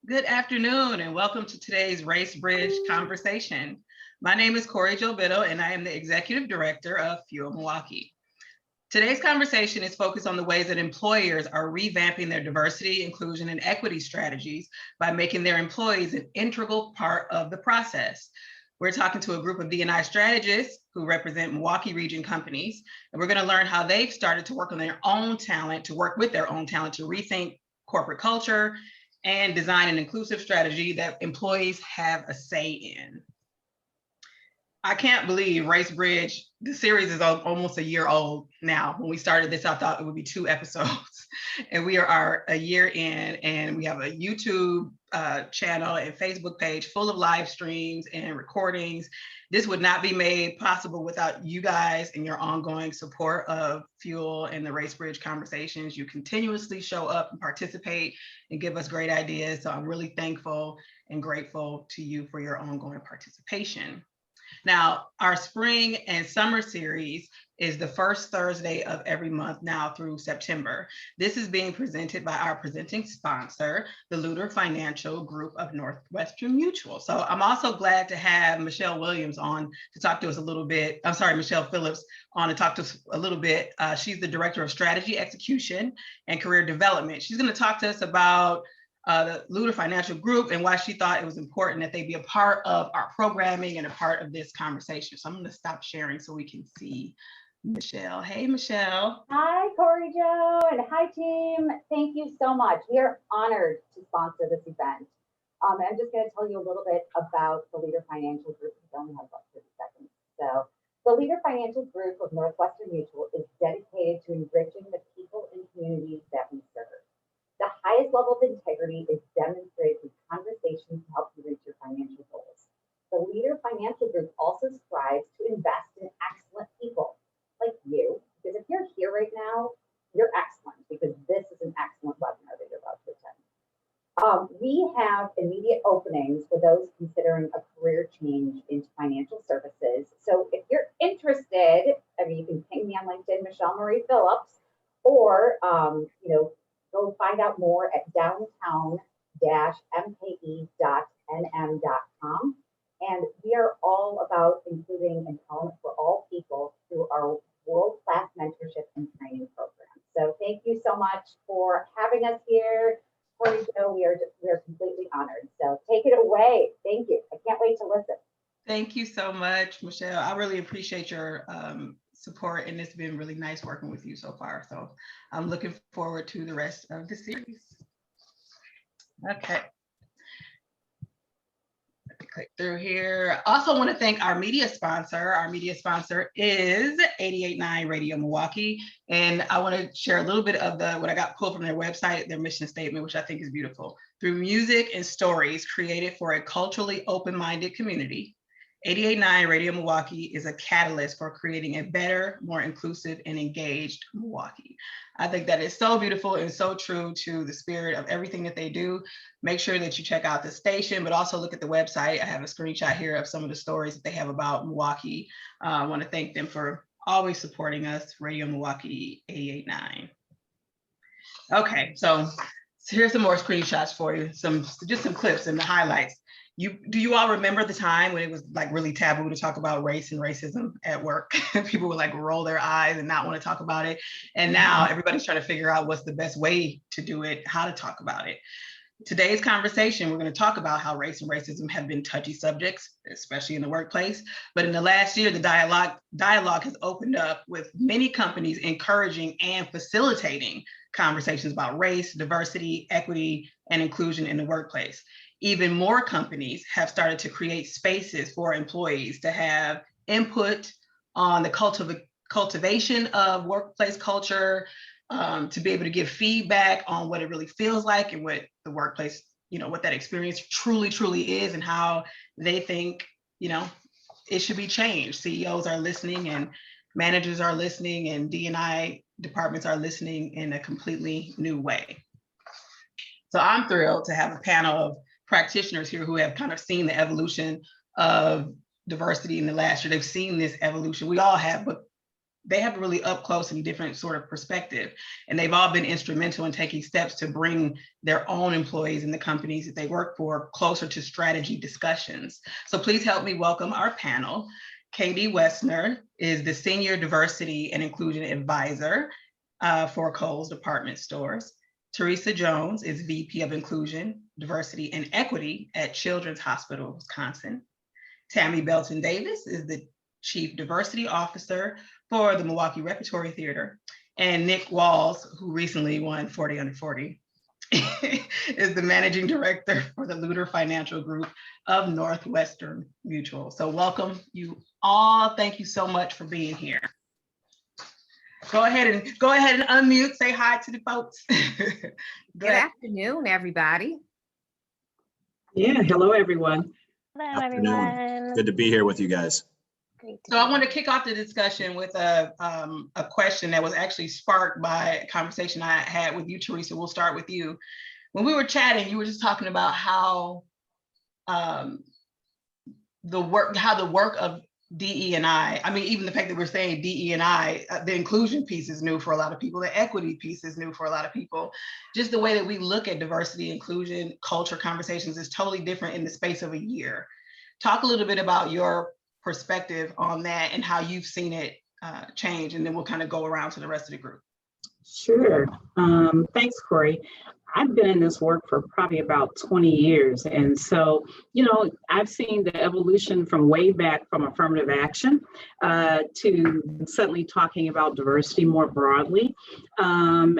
Good afternoon and welcome to today's Race Bridge conversation. My name is Corey Jobito and I am the Executive Director of Fuel Milwaukee. Today's conversation is focused on the ways that employers are revamping their diversity, inclusion, and equity strategies by making their employees an integral part of the process. We're talking to a group of D&I strategists who represent Milwaukee region companies, and we're going to learn how they've started to work on their own talent, to work with their own talent, to rethink corporate culture and design an inclusive strategy that employees have a say in. I can't believe Race Bridge, the series is almost a year old now. When we started this, I thought it would be 2 episodes. And we are a year in, and we have a YouTube channel and Facebook page full of live streams and recordings. This would not be made possible without you guys and your ongoing support of Fuel and the Race Bridge conversations. You continuously show up and participate and give us great ideas. So I'm really thankful and grateful to you for your ongoing participation. Now, our spring and summer series is the first Thursday of every month now through September. This is being presented by our presenting sponsor, the Luter Financial Group of Northwestern Mutual. So I'm also glad to have Michelle Williams on to talk to us a little bit. I'm sorry, Michelle Phillips on to talk to us a little bit. She's the Director of Strategy Execution and Career Development. She's going to talk to us about the Luter Financial Group and why she thought it was important that they be a part of our programming and a part of this conversation. So I'm going to stop sharing so we can see Michelle. Hey, Michelle. Hi, Corey Jo, and hi, team. Thank you so much. We are honored to sponsor this event. I'm just going to tell you a little bit about the Luter Financial Group. We only have about 30 seconds. So the Luter Financial Group of Northwestern Mutual is dedicated to enriching the people and communities that we serve. The highest level of integrity is demonstrated through conversations to help you reach your financial goals. The Luter Financial Group also strives to invest in excellent people like you, because if you're here right now, you're excellent, because this is an excellent webinar that you're about to attend. We have immediate openings for those considering a career change into financial services. So if you're interested, I mean, you can ping me on LinkedIn, Michelle Marie Phillips, or go find out more at downtown-mke.nm.com. And we are all about including empowerment for all people through our world-class mentorship and training program. So thank you so much for having us here. Corey Jo, we are completely honored. So take it away. Thank you. I can't wait to listen. Thank you so much, Michelle. I really appreciate your support, and it's been really nice working with you so far. So I'm looking forward to the rest of the series. Okay. Let me click through here. Also want to thank our media sponsor. Our media sponsor is 88.9 Radio Milwaukee. And I want to share a little bit of what I got pulled from their website, their mission statement, which I think is beautiful. Through music and stories created for a culturally open-minded community, 88.9 Radio Milwaukee is a catalyst for creating a better, more inclusive and engaged Milwaukee. I think that is so beautiful and so true to the spirit of everything that they do. Make sure that you check out the station, but also look at the website. I have a screenshot here of some of the stories that they have about Milwaukee. I want to thank them for always supporting us, Radio Milwaukee 88.9. Okay, so here's some more screenshots for you, just some clips and the highlights. Do you all remember the time when it was like really taboo to talk about race and racism at work? People would like roll their eyes and not want to talk about it. And now everybody's trying to figure out what's the best way to do it, how to talk about it. Today's conversation, we're going to talk about how race and racism have been touchy subjects, especially in the workplace. But in the last year, the dialogue has opened up with many companies encouraging and facilitating conversations about race, diversity, equity, and inclusion in the workplace. Even more companies have started to create spaces for employees to have input on the cultivation of workplace culture, to be able to give feedback on what it really feels like and what the workplace, what that experience truly is and how they think, it should be changed. CEOs are listening and managers are listening and D&I departments are listening in a completely new way. So I'm thrilled to have a panel of practitioners here who have kind of seen the evolution of diversity in the last year. They've seen this evolution. We all have, but they have a really up close and different sort of perspective. And they've all been instrumental in taking steps to bring their own employees in the companies that they work for closer to strategy discussions. So please help me welcome our panel. Katie Wessner is the Senior Diversity and Inclusion Advisor for Kohl's Department Stores. Teresa Jones is VP of Inclusion, Diversity, and Equity at Children's Hospital of Wisconsin. Tammy Belton Davis is the Chief Diversity Officer for the Milwaukee Repertory Theater. And Nick Walls, who recently won 40 Under 40, is the Managing Director for the Luter Financial Group of Northwestern Mutual. So welcome you all. Thank you so much for being here. Go ahead and unmute, say hi to the folks. Good afternoon, everybody. Yeah, hello, everyone. Hello, everyone. Good to be here with you guys. So I want to kick off the discussion with a question that was actually sparked by a conversation I had with you, Teresa. We'll start with you. When we were chatting, you were just talking about how the work of DE&I, even the fact that we're saying DE&I, the inclusion piece is new for a lot of people, the equity piece is new for a lot of people. Just the way that we look at diversity, inclusion, culture conversations is totally different in the space of a year. Talk a little bit about your perspective on that and how you've seen it change, and then we'll kind of go around to the rest of the group. Sure. Thanks, Corey. I've been in this work for probably about 20 years. And so, I've seen the evolution from way back from affirmative action to suddenly talking about diversity more broadly. When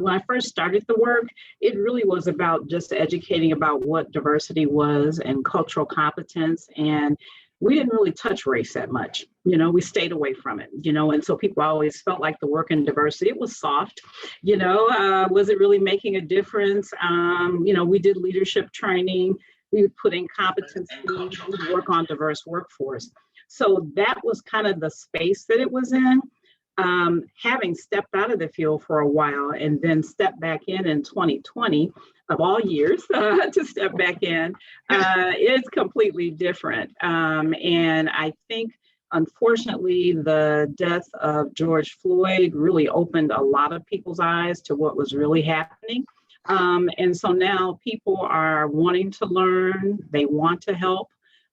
I first started the work, it really was about just educating about what diversity was and cultural competence. And we didn't really touch race that much. We stayed away from it, and so people always felt like the work in diversity, it was soft, was it really making a difference? We did leadership training, we would put in competency, we'd work on diverse workforce. So that was kind of the space that it was in. Having stepped out of the field for a while and then stepped back in 2020, of all years to step back in, is completely different. And I think, unfortunately, the death of George Floyd really opened a lot of people's eyes to what was really happening. And so now people are wanting to learn, they want to help,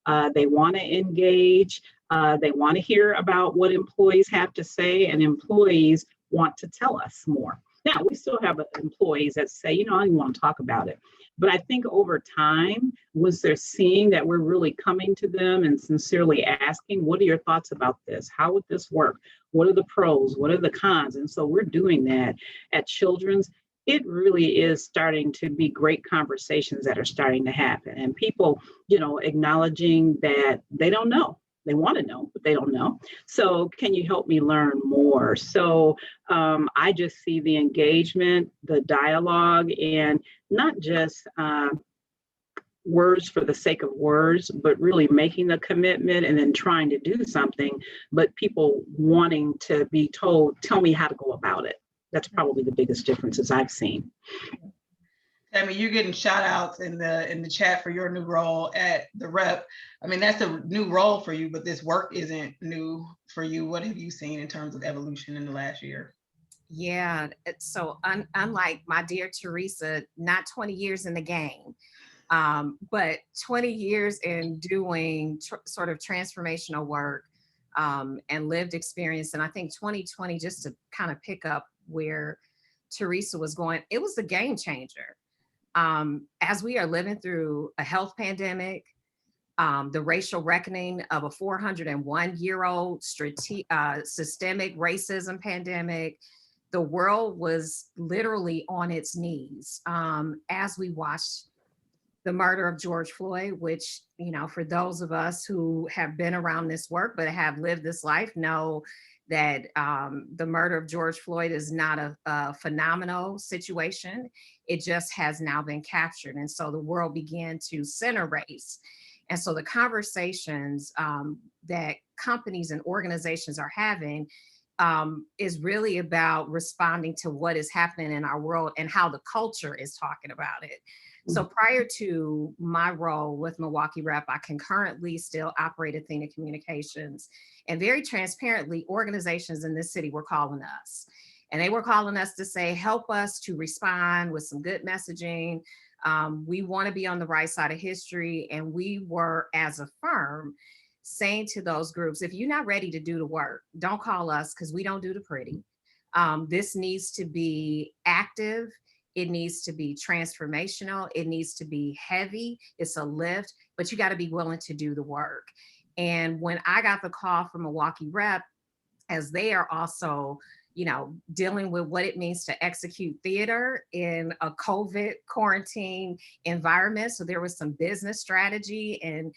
they want to engage, they want to hear about what employees have to say, and employees want to tell us more. Now, we still have employees that say, I don't even want to talk about it. But I think over time, once they're seeing that we're really coming to them and sincerely asking, what are your thoughts about this? How would this work? What are the pros? What are the cons? And so we're doing that at Children's. It really is starting to be great conversations that are starting to happen, and people, acknowledging that they don't know. They want to know, but they don't know. So can you help me learn more? So I just see the engagement, the dialogue, and not just words for the sake of words, but really making the commitment and then trying to do something, but people wanting to be told, tell me how to go about it. That's probably the biggest differences I've seen. I mean, you're getting shout outs in the chat for your new role at the rep. I mean, that's a new role for you, but this work isn't new for you. What have you seen in terms of evolution in the last year? Yeah, so unlike my dear Teresa, not 20 years in the game, but 20 years in doing sort of transformational work and lived experience. And I think 2020, just to kind of pick up where Teresa was going, it was a game changer. As we are living through a health pandemic, the racial reckoning of a 401-year-old systemic racism pandemic, the world was literally on its knees as we watched the murder of George Floyd, which, for those of us who have been around this work but have lived this life, know that the murder of George Floyd is not a phenomenal situation. It just has now been captured. And so the world began to center race. And so the conversations that companies and organizations are having is really about responding to what is happening in our world and how the culture is talking about it. So prior to my role with Milwaukee Rep, I concurrently still operate Athena Communications. And very transparently, organizations in this city were calling us. And they were calling us to say, help us to respond with some good messaging. We want to be on the right side of history. And we were, as a firm, saying to those groups, if you're not ready to do the work, don't call us because we don't do the pretty. This needs to be active. It needs to be transformational. It needs to be heavy. It's a lift, but you got to be willing to do the work. And when I got the call from Milwaukee Rep, as they are also, dealing with what it means to execute theater in a COVID quarantine environment. So there was some business strategy and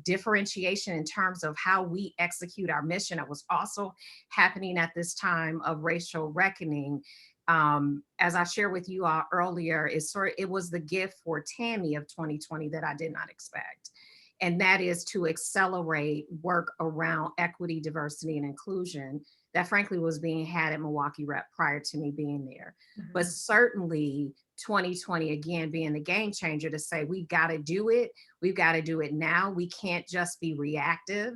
differentiation in terms of how we execute our mission. It was also happening at this time of racial reckoning. As I shared with you all earlier, it was the gift for Tammy of 2020 that I did not expect. And that is to accelerate work around equity, diversity, and inclusion that frankly was being had at Milwaukee Rep prior to me being there. Mm-hmm. But certainly 2020, again, being the game changer to say, we've got to do it. We've got to do it now. We can't just be reactive.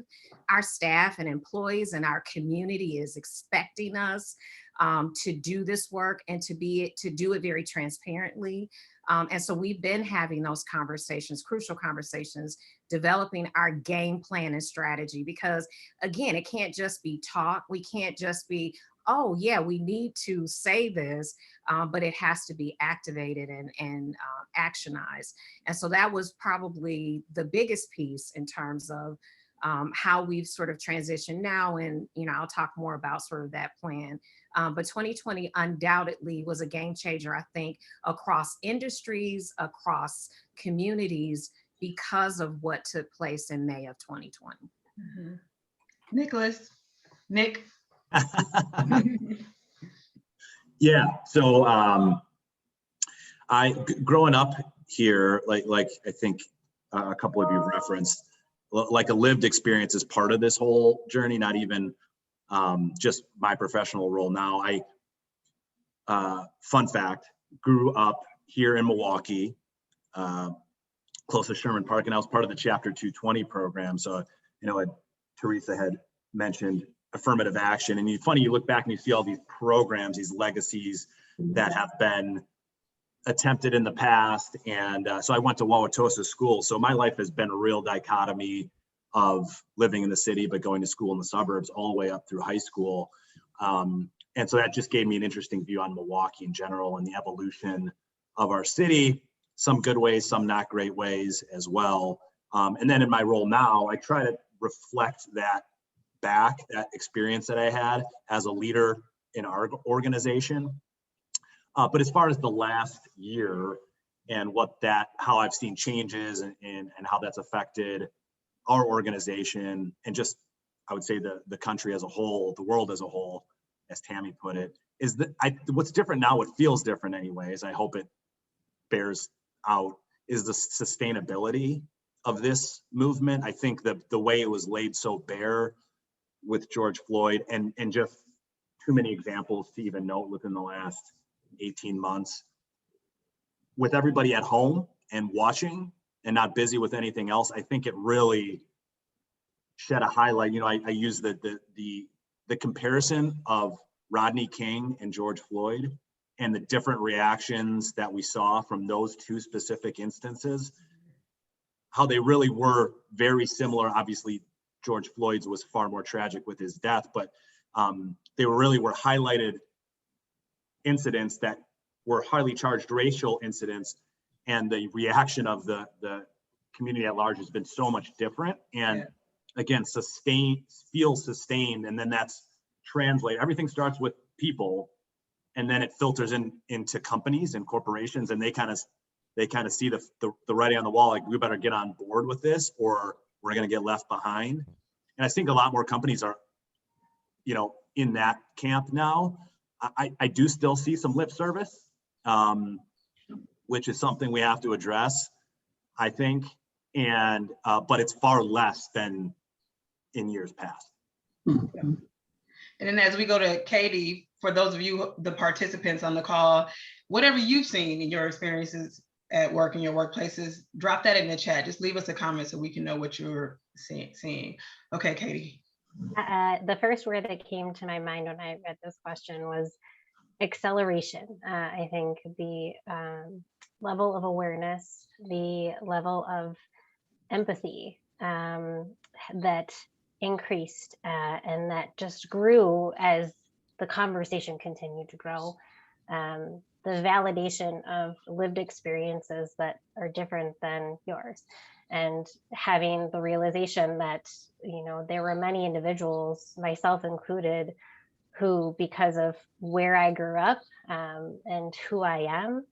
Our staff and employees and our community is expecting us to do this work and to do it very transparently. And so we've been having those conversations, crucial conversations, developing our game plan and strategy, because again, it can't just be talk. We can't just be, oh yeah, we need to say this, but it has to be activated and actionized. And so that was probably the biggest piece in terms of how we've sort of transitioned now. And, I'll talk more about sort of that plan. But 2020 undoubtedly was a game changer, I think, across industries, across communities, because of what took place in May of 2020. Mm-hmm. Nick. Yeah, so growing up here, like I think a couple of you referenced, like a lived experience is part of this whole journey, not even just my professional role now. Fun fact, grew up here in Milwaukee, close to Sherman Park, and I was part of the Chapter 220 program. So, Teresa had mentioned affirmative action, and it's funny, you look back and you see all these programs, these legacies that have been attempted in the past. And so I went to Wauwatosa School. So my life has been a real dichotomy of living in the city, but going to school in the suburbs all the way up through high school. And And so that just gave me an interesting view on Milwaukee in general and the evolution of our city, some good ways, some not great ways as well. And then in my role now, I try to reflect that back, that experience that I had as a leader in our organization. But as far as the last year and how I've seen changes and how that's affected our organization and just, I would say the country as a whole, the world as a whole, as Tammy put it, is that what's different now, what feels different anyways, I hope it bears out, is the sustainability of this movement. I think the way it was laid so bare with George Floyd and just too many examples to even note within the last 18 months, with everybody at home and watching and not busy with anything else, I think it really shed a highlight. You know, I use the comparison of Rodney King and George Floyd and the different reactions that we saw from those two specific instances, how they really were very similar. Obviously, George Floyd's was far more tragic with his death, but they were highlighted incidents that were highly charged racial incidents, and the reaction of the community at large has been so much different. And again, feels sustained, and then that's translate. Everything starts with people, and then it filters into companies and corporations, and they kind of see the writing on the wall, like, we better get on board with this or we're going to get left behind. And I think a lot more companies are, in that camp now. I do still see some lip service, which is something we have to address, I think. And but it's far less than in years past. And then as we go to Katie, for those of you, the participants on the call, whatever you've seen in your experiences at work in your workplaces, drop that in the chat. Just leave us a comment so we can know what you're seeing. Okay, Katie. The first word that came to my mind when I read this question was acceleration. I think the level of awareness, the level of empathy that increased and that just grew as the conversation continued to grow. The validation of lived experiences that are different than yours, and having the realization that, there were many individuals, myself included, who, because of where I grew up and who I am,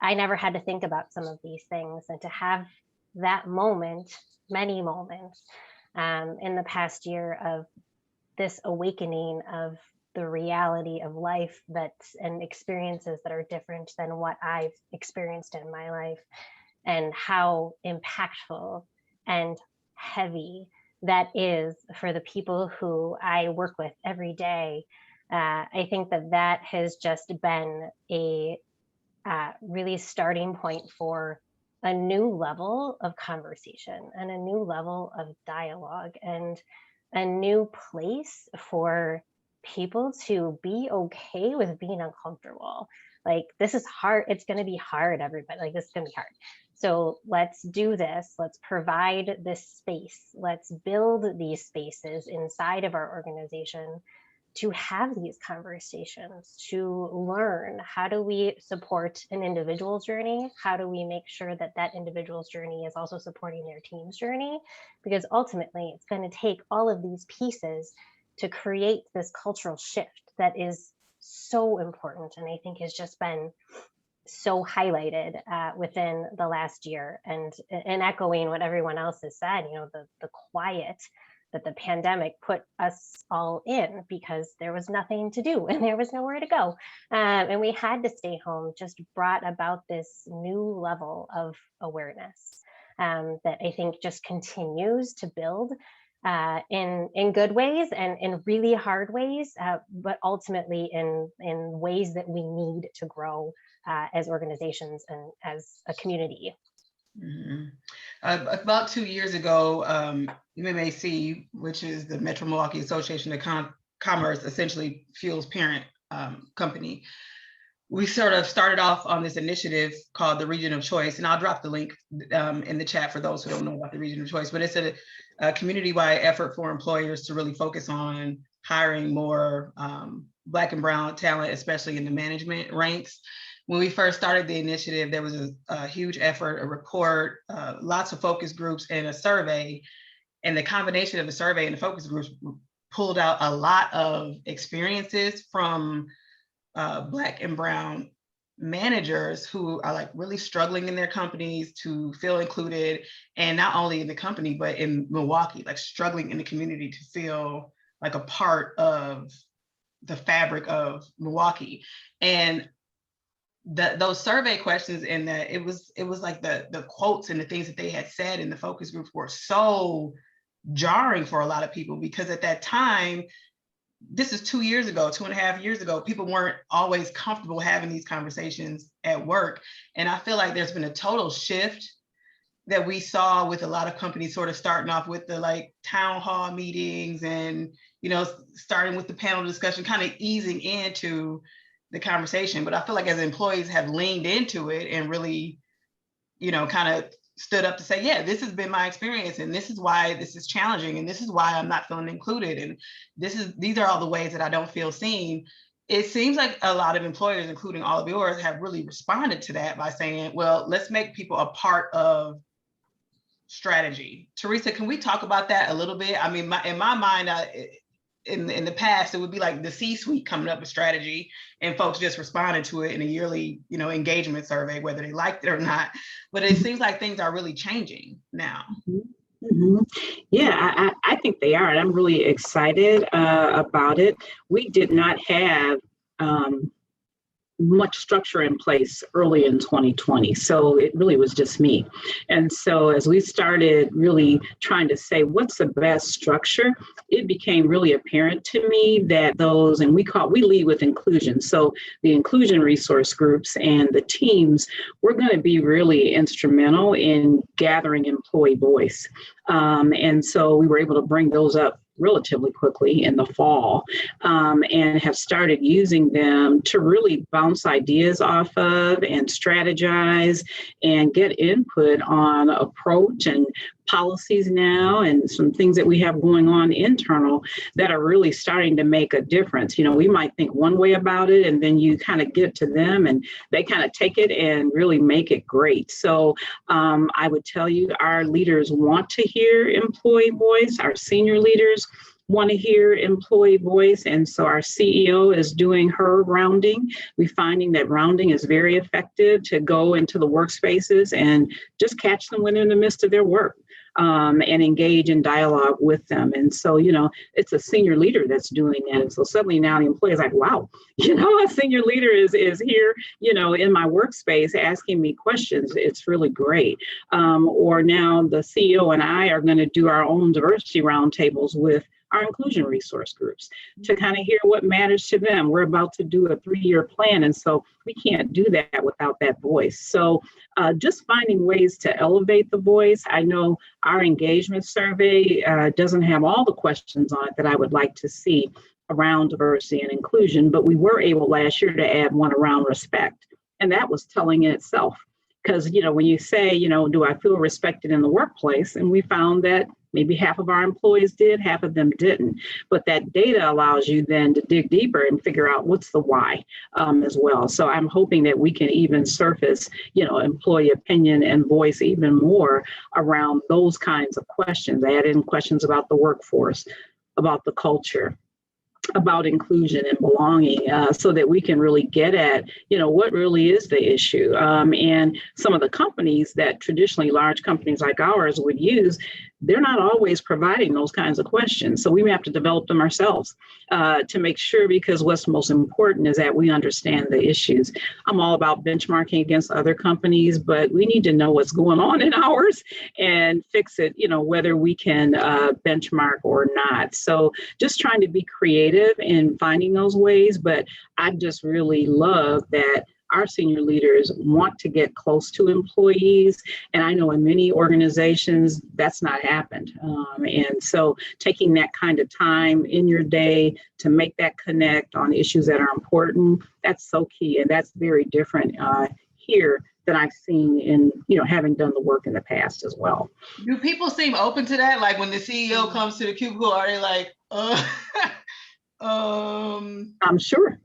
I never had to think about some of these things. And to have that moment, many moments in the past year of this awakening of the reality of life and experiences that are different than what I've experienced in my life, and how impactful and heavy that is for the people who I work with every day. I think that has just been a really starting point for a new level of conversation and a new level of dialogue and a new place for people to be okay with being uncomfortable. Like, this is hard. It's going to be hard, everybody. Like, this is going to be hard. So let's do this. Let's provide this space. Let's build these spaces inside of our organization to have these conversations, to learn how do we support an individual's journey? How do we make sure that that individual's journey is also supporting their team's journey? Because ultimately, it's going to take all of these pieces to create this cultural shift that is so important, and I think has just been so highlighted within the last year. And echoing what everyone else has said, the quiet that the pandemic put us all in, because there was nothing to do and there was nowhere to go. And we had to stay home, just brought about this new level of awareness that I think just continues to build in good ways and in really hard ways, but ultimately in ways that we need to grow as organizations and as a community. Mm-hmm. About 2 years ago, MMAC, which is the Metro Milwaukee Association of Commerce, essentially Fuel's parent company, we sort of started off on this initiative called the Region of Choice, and I'll drop the link in the chat for those who don't know about the Region of Choice, but it's a community-wide effort for employers to really focus on hiring more Black and brown talent, especially in the management ranks. When we first started the initiative, there was a huge effort, a report, lots of focus groups, and a survey. And the combination of the survey and the focus groups pulled out a lot of experiences from Black and brown managers who are like really struggling in their companies to feel included, and not only in the company, but in Milwaukee, like struggling in the community to feel like a part of the fabric of Milwaukee. And those survey questions, and that it was like the quotes and the things that they had said in the focus groups were so jarring for a lot of people, because at that time, this is 2 years ago, 2.5 years ago, people weren't always comfortable having these conversations at work. And I feel like there's been a total shift that we saw with a lot of companies sort of starting off with the like town hall meetings and, starting with the panel discussion, kind of easing into the conversation. But I feel like as employees have leaned into it and really, kind of stood up to say, yeah, this has been my experience, and this is why this is challenging, and this is why I'm not feeling included, and these are all the ways that I don't feel seen. It seems like a lot of employers, including all of yours, have really responded to that by saying, well, let's make people a part of strategy. Teresa, can we talk about that a little bit? I mean, in my mind, in the past, it would be like the C-suite coming up with strategy and folks just responded to it in a yearly, engagement survey, whether they liked it or not. But it seems like things are really changing now. Mm-hmm. Yeah, I think they are. And I'm really excited about it. We did not have much structure in place early in 2020. So it really was just me. And so as we started really trying to say, what's the best structure, it became really apparent to me that we lead with inclusion. So the inclusion resource groups and the teams, we're going to be really instrumental in gathering employee voice. And so we were able to bring those up relatively quickly in the fall, and have started using them to really bounce ideas off of and strategize and get input on approach and policies now, and some things that we have going on internal that are really starting to make a difference. We might think one way about it, and then you kind of get to them and they kind of take it and really make it great. So I would tell you, our leaders want to hear employee voice. Our senior leaders want to hear employee voice. And so our CEO is doing her rounding. We're finding that rounding is very effective to go into the workspaces and just catch them when they're in the midst of their work. And engage in dialogue with them. And so, it's a senior leader that's doing that. And so suddenly now the employee is like, wow, a senior leader is here, in my workspace asking me questions. It's really great. Or now the CEO and I are going to do our own diversity roundtables with our inclusion resource groups to kind of hear what matters to them. We're about to do a 3-year plan. And so we can't do that without that voice. So just finding ways to elevate the voice. I know our engagement survey doesn't have all the questions on it that I would like to see around diversity and inclusion, but we were able last year to add one around respect. And that was telling in itself. Because, when you say, do I feel respected in the workplace? And we found that maybe half of our employees did, half of them didn't. But that data allows you then to dig deeper and figure out what's the why as well. So I'm hoping that we can even surface, employee opinion and voice even more around those kinds of questions. Add in questions about the workforce, about the culture, about inclusion and belonging, so that we can really get at, what really is the issue. And some of the companies that traditionally large companies like ours would use, they're not always providing those kinds of questions. So we have to develop them ourselves to make sure, because what's most important is that we understand the issues. I'm all about benchmarking against other companies, but we need to know what's going on in ours and fix it, whether we can benchmark or not. So just trying to be creative in finding those ways. But I just really love that our senior leaders want to get close to employees. And I know in many organizations, that's not happened. And so taking that kind of time in your day to make that connect on issues that are important, that's so key. And that's very different here than I've seen in, having done the work in the past as well. Do people seem open to that? Like when the CEO comes to the cubicle, are they like, I'm sure.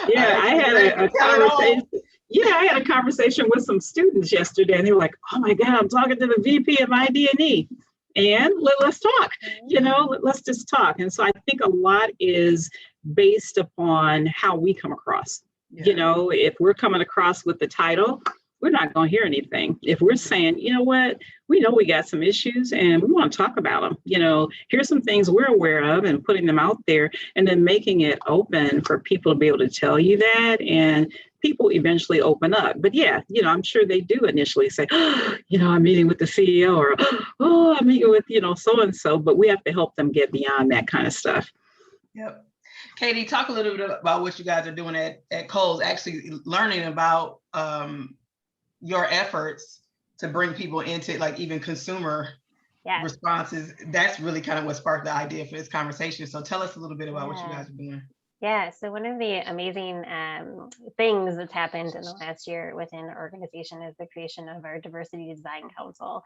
Yeah, I had a conversation. Yeah, I had a conversation with some students yesterday, and they were like, "Oh my God, I'm talking to the VP of ID&E, and let's talk. Let's just talk." And so I think a lot is based upon how we come across. Yeah. If we're coming across with the title, we're not going to hear anything. If we're saying, you know what, we know we got some issues and we want to talk about them. Here's some things we're aware of, and putting them out there, and then making it open for people to be able to tell you that, and people eventually open up. But yeah, I'm sure they do initially say, I'm meeting with the CEO, or, oh, I'm meeting with, so-and-so, but we have to help them get beyond that kind of stuff. Yep. Katie, talk a little bit about what you guys are doing at Kohl's, actually learning about your efforts to bring people into like even consumer responses. That's really kind of what sparked the idea for this conversation. So tell us a little bit about what you guys are doing. Yeah, so one of the amazing things that's happened in the last year within our organization is the creation of our Diversity Design Council.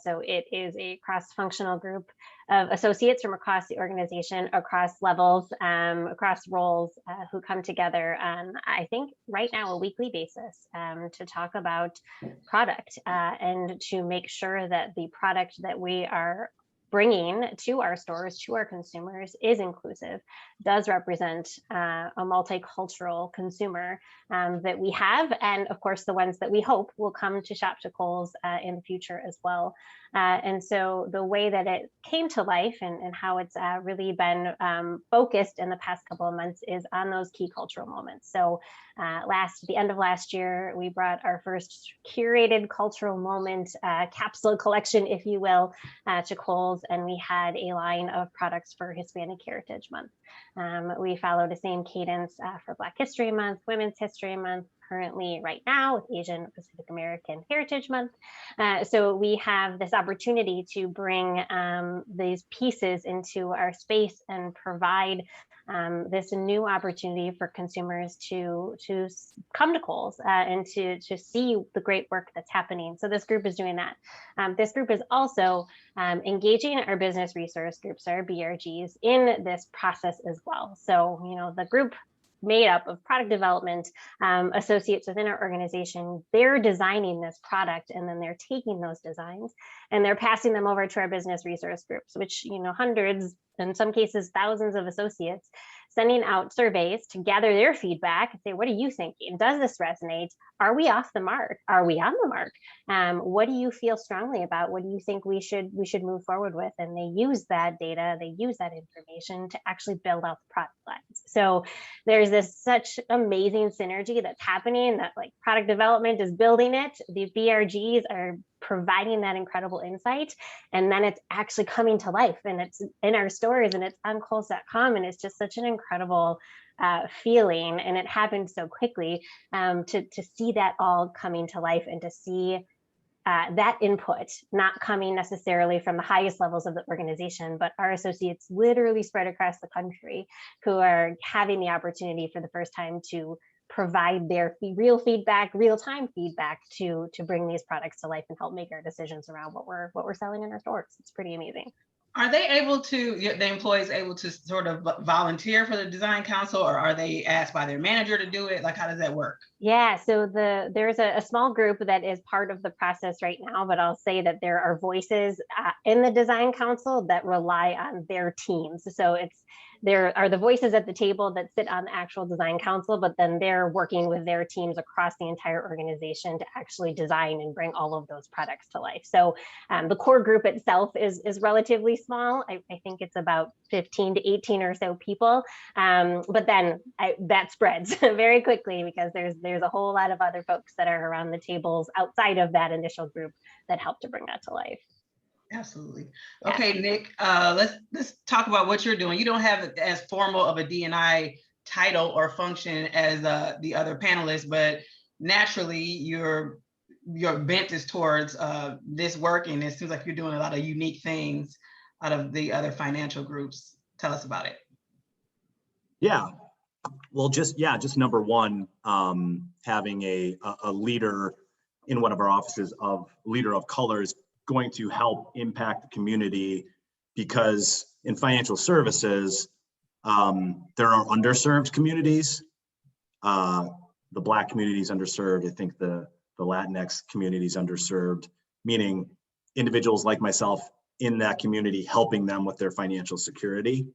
So it is a cross-functional group of associates from across the organization, across levels, across roles, who come together on, I think right now, a weekly basis to talk about product and to make sure that the product that we are bringing to our stores, to our consumers, is inclusive, does represent a multicultural consumer that we have, and of course the ones that we hope will come to shop to Kohl's in the future as well. And so the way that it came to life and how it's really been focused in the past couple of months is on those key cultural moments. So the end of last year, we brought our first curated cultural moment capsule collection, if you will, to Kohl's, and we had a line of products for Hispanic Heritage Month. We followed the same cadence for Black History Month, Women's History Month, currently right now with Asian Pacific American Heritage Month. So we have this opportunity to bring these pieces into our space and provide this new opportunity for consumers to come to Kohl's and to see the great work that's happening. So this group is doing that. This group is also engaging our business resource groups, our BRGs, in this process as well. So, the group made up of product development associates within our organization, they're designing this product, and then they're taking those designs and they're passing them over to our business resource groups, which, hundreds, in some cases, thousands of associates, sending out surveys to gather their feedback and say, what are you thinking? Does this resonate? Are we off the mark? Are we on the mark? What do you feel strongly about? What do you think we should move forward with? And they use that data, they use that information to actually build out the product lines. So there's this such amazing synergy that's happening, that like product development is building it. The BRGs are providing that incredible insight, and then it's actually coming to life, and it's in our stores, and it's on Kohls.com, and it's just such an incredible feeling, and it happened so quickly to see that all coming to life, and to see that input not coming necessarily from the highest levels of the organization, but our associates literally spread across the country who are having the opportunity for the first time to provide their real-time feedback to bring these products to life and help make our decisions around what we're selling in our stores. It's pretty amazing. Are they able to, the employees able to sort of volunteer for the design council, or are they asked by their manager to do it? Like, how does that work? Yeah, so there's a small group that is part of the process right now, but I'll say that there are voices in the design council that rely on their teams. So there are the voices at the table that sit on the actual design council, but then they're working with their teams across the entire organization to actually design and bring all of those products to life. So the core group itself is relatively small. I think it's about 15 to 18 or so people, but then that spreads very quickly because there's a whole lot of other folks that are around the tables outside of that initial group that help to bring that to life. Absolutely. Okay, Nick, let's talk about what you're doing. You don't have as formal of a D&I title or function as the other panelists, but naturally your bent is towards this work, and it seems like you're doing a lot of unique things out of the other financial groups. Tell us about it. Yeah, well, just number one, having a leader in one of our offices, of leader of color, is going to help impact the community because in financial services, there are underserved communities. The Black community is underserved. I think the Latinx community is underserved, meaning individuals like myself in that community, helping them with their financial security.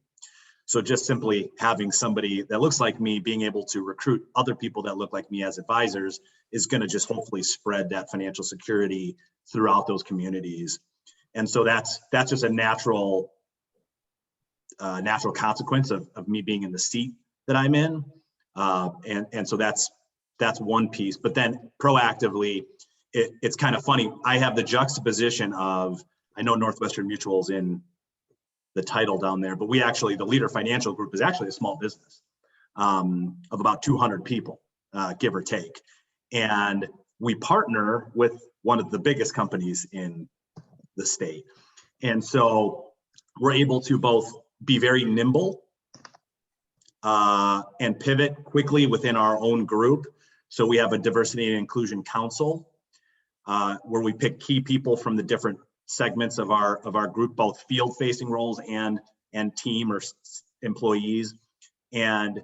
So just simply having somebody that looks like me being able to recruit other people that look like me as advisors is going to just hopefully spread that financial security throughout those communities. And so that's just a natural consequence of me being in the seat that I'm in. And so that's one piece. But then proactively, it's kind of funny. I have the juxtaposition of, I know Northwestern Mutual's in the title down there, but we actually, the Leader Financial Group is actually a small business of about 200 people, give or take. And we partner with one of the biggest companies in the state. And so we're able to both be very nimble and pivot quickly within our own group. So we have a diversity and inclusion council where we pick key people from the different segments of our group, both field facing roles and team or employees. And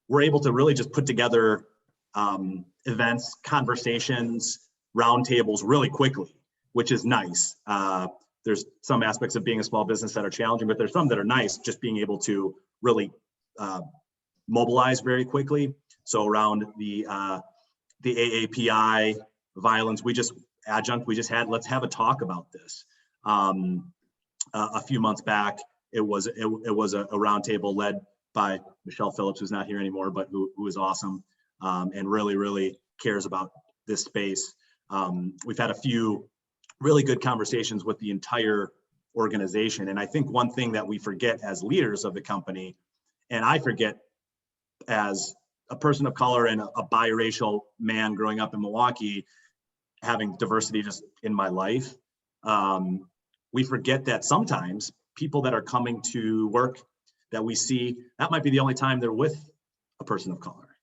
we're able to really just put together events, conversations, roundtables really quickly, which is nice. There's some aspects of being a small business that are challenging, but there's some that are nice, just being able to really mobilize very quickly. So around the AAPI violence, we just had, let's have a talk about this. A few months back, it was a roundtable led by Michelle Phillips, who's not here anymore, but who is awesome and really cares about this space. We've had a few really good conversations with the entire organization. And I think one thing that we forget as leaders of the company, and I forget as a person of color and a biracial man growing up in Milwaukee, having diversity just in my life, we forget that sometimes people that are coming to work that we see, that might be the only time they're with a person of color.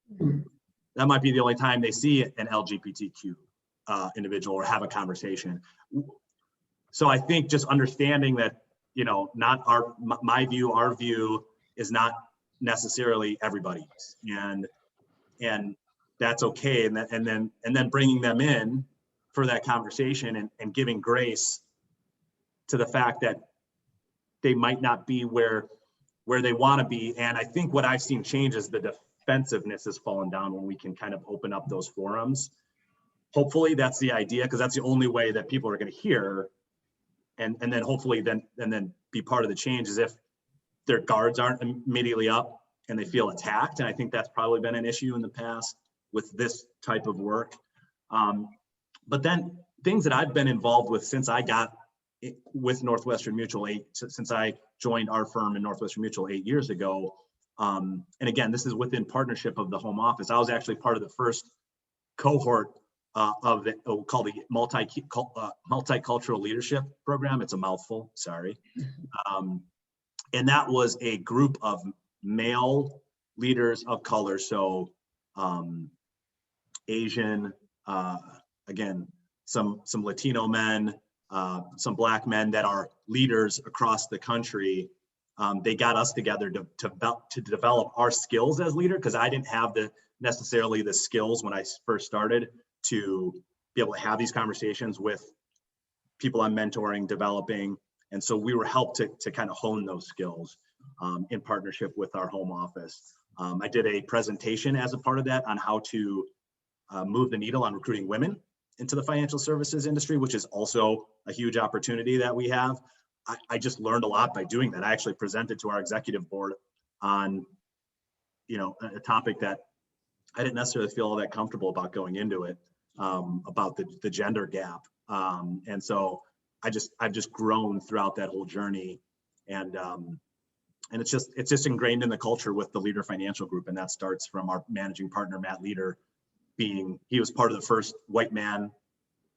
That might be the only time they see an LGBTQ individual or have a conversation. So I think just understanding that, not my view, our view is not necessarily everybody's, and that's okay. And then bringing them in for that conversation and giving grace to the fact that they might not be where they want to be. And I think what I've seen change is the defensiveness has fallen down when we can kind of open up those forums. Hopefully that's the idea, because that's the only way that people are going to hear, and then hopefully then be part of the change, is if their guards aren't immediately up and they feel attacked. And I think that's probably been an issue in the past with this type of work. But then things that I've been involved with since I got with Northwestern Mutual since I joined our firm in Northwestern Mutual 8 years ago. And again, this is within partnership of the home office. I was actually part of the first cohort of called the multicultural leadership program. It's a mouthful, sorry. And that was a group of male leaders of color. So Asian, again, some Latino men, some Black men that are leaders across the country. They got us together to develop our skills as leader, because I didn't have necessarily the skills when I first started to be able to have these conversations with people I'm mentoring, developing. And so we were helped to kind of hone those skills in partnership with our home office. I did a presentation as a part of that on how to move the needle on recruiting women into the financial services industry, which is also a huge opportunity that we have. I just learned a lot by doing that. I actually presented to our executive board on, a topic that I didn't necessarily feel all that comfortable about going into it, about the gender gap. And so I've just grown throughout that whole journey. And it's just ingrained in the culture with the Leader Financial Group. And that starts from our managing partner, Matt Leader, he was part of the first white man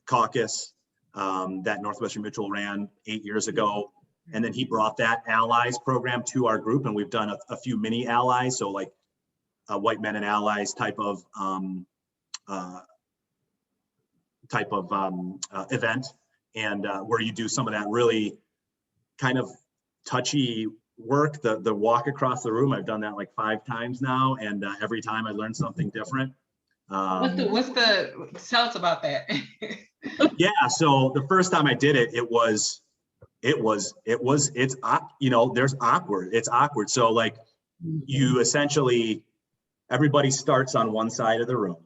caucus that Northwestern Mutual ran 8 years ago. And then he brought that allies program to our group, and we've done a few mini allies. So like a white men and allies type of event, and where you do some of that really kind of touchy work, the walk across the room. I've done that like 5 times now, and every time I learn something different. Tell us about that. Yeah, so the first time I did it, it's there's awkward. It's awkward. So like you essentially, everybody starts on one side of the room,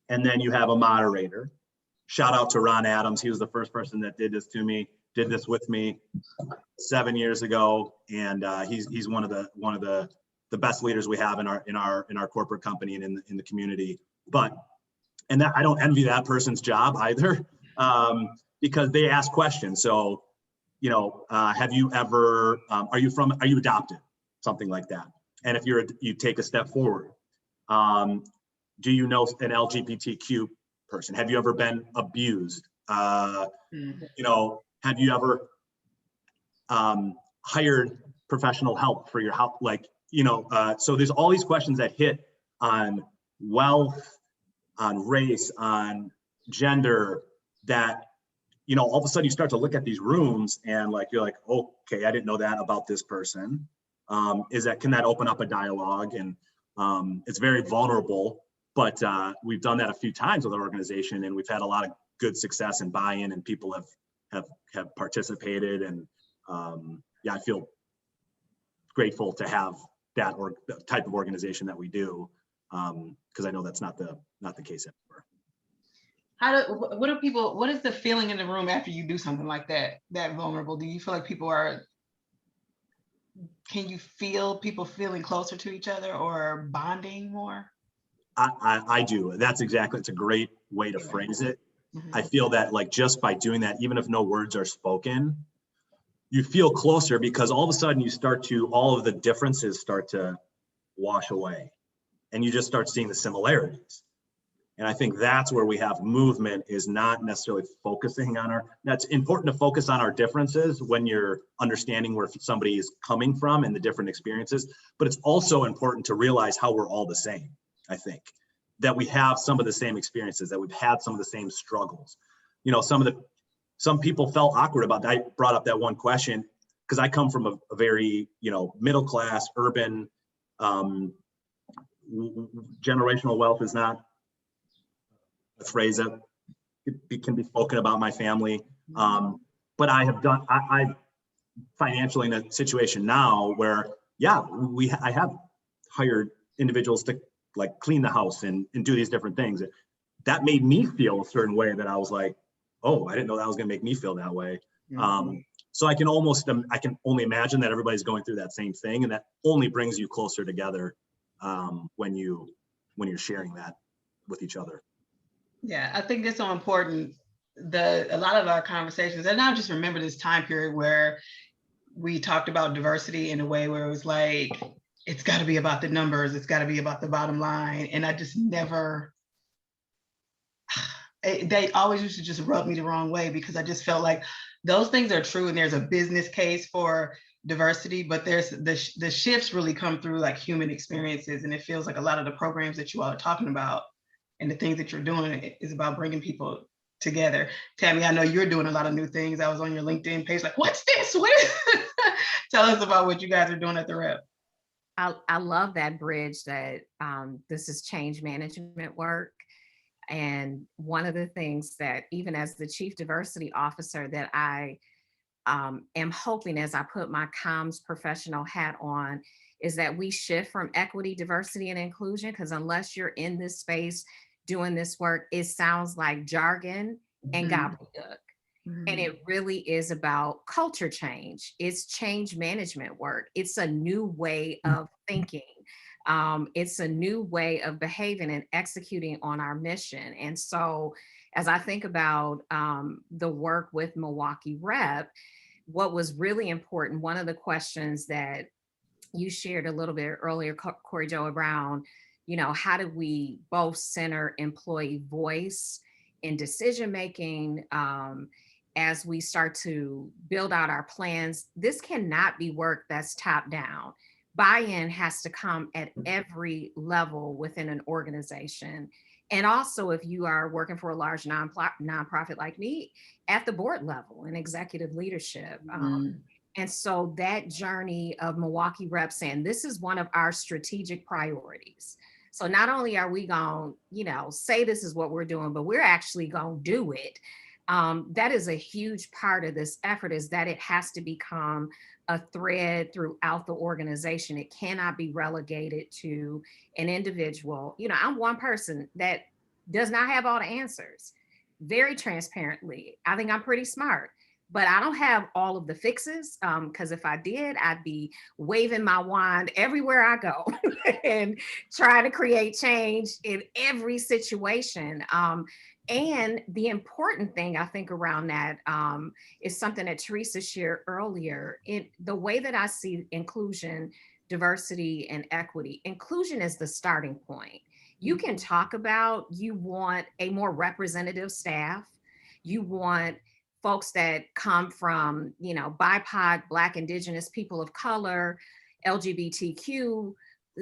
and then you have a moderator. Shout out to Ron Adams. He was the first person that did this with me 7 years ago, and he's one of the best leaders we have in our corporate company and in the community. And that, I don't envy that person's job either, because they ask questions. So, have you ever, are you adopted? Something like that. And if you take a step forward, do you know an LGBTQ person? Have you ever been abused? Have you ever hired professional help for your help? So there's all these questions that hit on wealth, on race, on gender, that, all of a sudden you start to look at these rooms and you're like, okay, I didn't know that about this person. Can that open up a dialogue? And it's very vulnerable, but we've done that a few times with our organization, and we've had a lot of good success and buy-in, and people have participated. And I feel grateful to have that type of organization that we do, because I know that's not the case everywhere. What is the feeling in the room after you do something like that vulnerable? Do you feel like can you feel people feeling closer to each other or bonding more? I do. It's a great way to phrase it. Mm-hmm. I feel that just by doing that, even if no words are spoken, you feel closer, because all of a sudden all of the differences start to wash away, and you just start seeing the similarities. And I think that's where we have movement, is not necessarily focusing on that's important to focus on our differences when you're understanding where somebody is coming from and the different experiences, but it's also important to realize how we're all the same. I think that we have some of the same experiences, that we've had some of the same struggles. Some people felt awkward about that. I brought up that one question because I come from a very, middle class, urban, generational wealth is not a phrase that can be spoken about my family. But I'm financially in a situation now where, I have hired individuals to clean the house and do these different things. That made me feel a certain way, that I was like, oh, I didn't know that was going to make me feel that way. Mm-hmm. So I can only imagine that everybody's going through that same thing, and that only brings you closer together when you're sharing that with each other. Yeah, I think that's so important. A lot of our conversations, and I just remember this time period where we talked about diversity in a way where it was like, it's got to be about the numbers, it's got to be about the bottom line. And I just never, they always used to just rub me the wrong way, because I just felt like those things are true and there's a business case for diversity, but there's the shifts really come through human experiences. And it feels like a lot of the programs that you all are talking about and the things that you're doing is about bringing people together. Tammy, I know you're doing a lot of new things. I was on your LinkedIn page what's this? Tell us about what you guys are doing at the Rep. I love that bridge that this is change management work. And one of the things that, even as the Chief Diversity Officer, that I am hoping, as I put my comms professional hat on, is that we shift from equity, diversity, and inclusion, because unless you're in this space doing this work, it sounds like jargon and gobbledygook. Mm-hmm. And it really is about culture change. It's change management work. It's a new way of thinking. It's a new way of behaving and executing on our mission. And so as I think about the work with Milwaukee Rep, what was really important, one of the questions that you shared a little bit earlier, Corey Jo Brown, how do we both center employee voice in decision-making as we start to build out our plans? This cannot be work that's top down. Buy-in has to come at every level within an organization. And also, if you are working for a large nonprofit like me, at the board level and executive leadership. And so that journey of Milwaukee Rep saying, this is one of our strategic priorities. So not only are we going, say this is what we're doing, but we're actually going to do it. That is a huge part of this effort, is that it has to become a thread throughout the organization. It cannot be relegated to an individual. I'm one person that does not have all the answers. Very transparently, I think I'm pretty smart, but I don't have all of the fixes, because if I did, I'd be waving my wand everywhere I go and trying to create change in every situation. And the important thing I think around that is something that Teresa shared earlier. The way that I see inclusion, diversity, and equity, inclusion is the starting point. You can talk about, you want a more representative staff, you want folks that come from, BIPOC, Black, Indigenous, people of color, LGBTQ.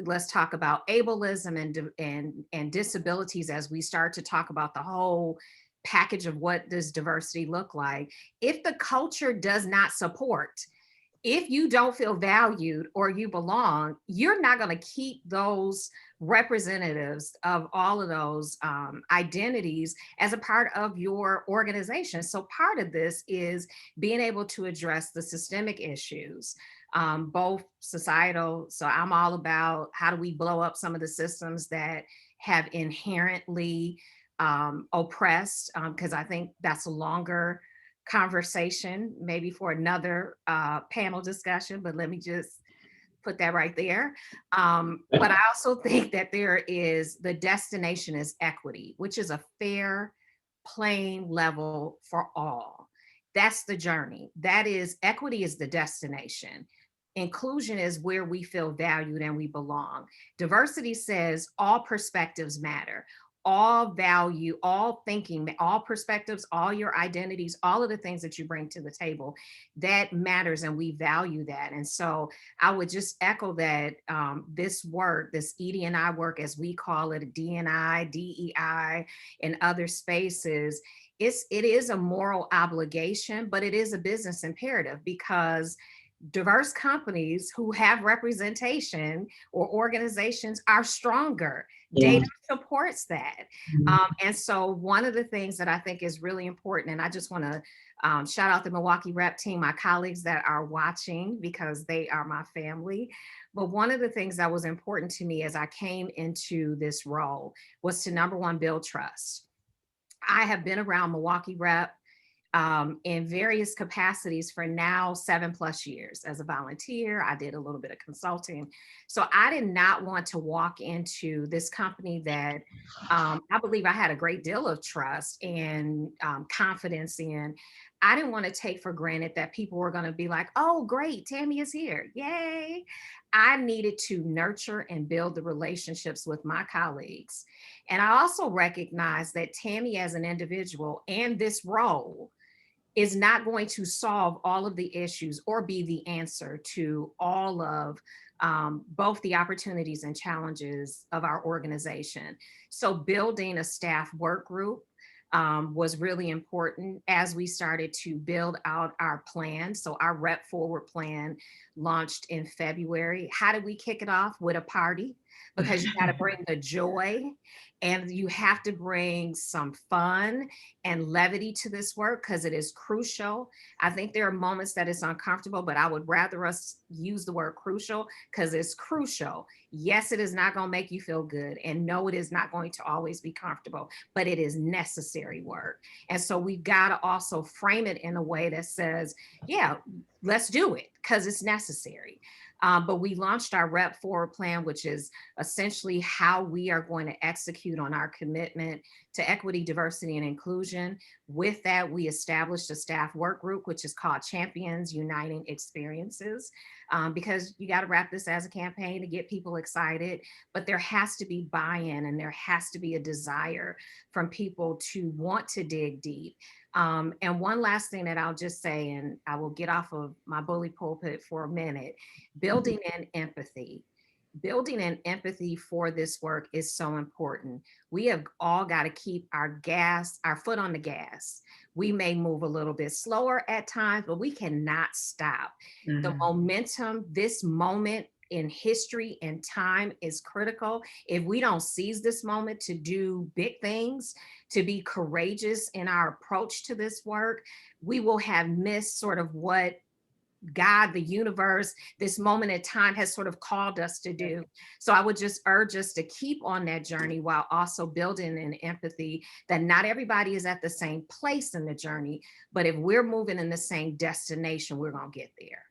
Let's talk about ableism and disabilities as we start to talk about the whole package of what does diversity look like. If the culture does not support, if you don't feel valued or you belong, you're not going to keep those representatives of all of those identities as a part of your organization. So part of this is being able to address the systemic issues, both societal. So I'm all about how do we blow up some of the systems that have inherently oppressed, because I think that's a longer conversation, maybe for another panel discussion, but let me just put that right there. But I also think that the destination is equity, which is a fair playing level for all. That's the journey. Equity is the destination. Inclusion is where we feel valued and we belong. Diversity says all perspectives matter, all value, all thinking, all perspectives, all your identities, all of the things that you bring to the table, that matters, and we value that. And so I would just echo that this work, this ED&I work, as we call it, D&I, DEI, and other spaces, it is a moral obligation, but it is a business imperative, because diverse companies who have representation or organizations are stronger. Yeah. Data supports that. And so one of the things that I think is really important, and I just want to shout out the Milwaukee Rep team, my colleagues that are watching, because they are my family. But one of the things that was important to me as I came into this role was to, number one, build trust. I have been around Milwaukee Rep in various capacities for now 7+ years. As a volunteer, I did a little bit of consulting. So I did not want to walk into this company that I believe I had a great deal of trust and confidence in. I didn't want to take for granted that people were going to be like, oh, great, Tammy is here. Yay. I needed to nurture and build the relationships with my colleagues. And I also recognized that Tammy as an individual and this role is not going to solve all of the issues or be the answer to all of both the opportunities and challenges of our organization. So building a staff work group was really important as we started to build out our plan. So our Rep Forward plan launched in February. How did we kick it off? With a party, because you got to bring the joy and you have to bring some fun and levity to this work, because it is crucial. I think there are moments that it's uncomfortable, but I would rather us use the word crucial, because it's crucial. Yes, it is not going to make you feel good, and no, it is not going to always be comfortable, but it is necessary work. And so we've got to also frame it in a way that says, yeah, let's do it because it's necessary. But we launched our Rep Forward plan, which is essentially how we are going to execute on our commitment to equity, diversity, and inclusion. With that, we established a staff work group, which is called Champions Uniting Experiences, because you got to wrap this as a campaign to get people excited, but there has to be buy-in and there has to be a desire from people to want to dig deep. And one last thing that I'll just say, and I will get off of my bully pulpit for a minute, building in empathy. building an empathy for this work is so important. We have all got to keep our foot on the gas. We may move a little bit slower at times, but we cannot stop. Mhm. The momentum, this moment in history and time is critical. If we don't seize this moment to do big things, to be courageous in our approach to this work, we will have missed sort of what God, the universe, this moment in time has sort of called us to do. So I would just urge us to keep on that journey while also building an empathy that not everybody is at the same place in the journey, but if we're moving in the same destination, we're going to get there.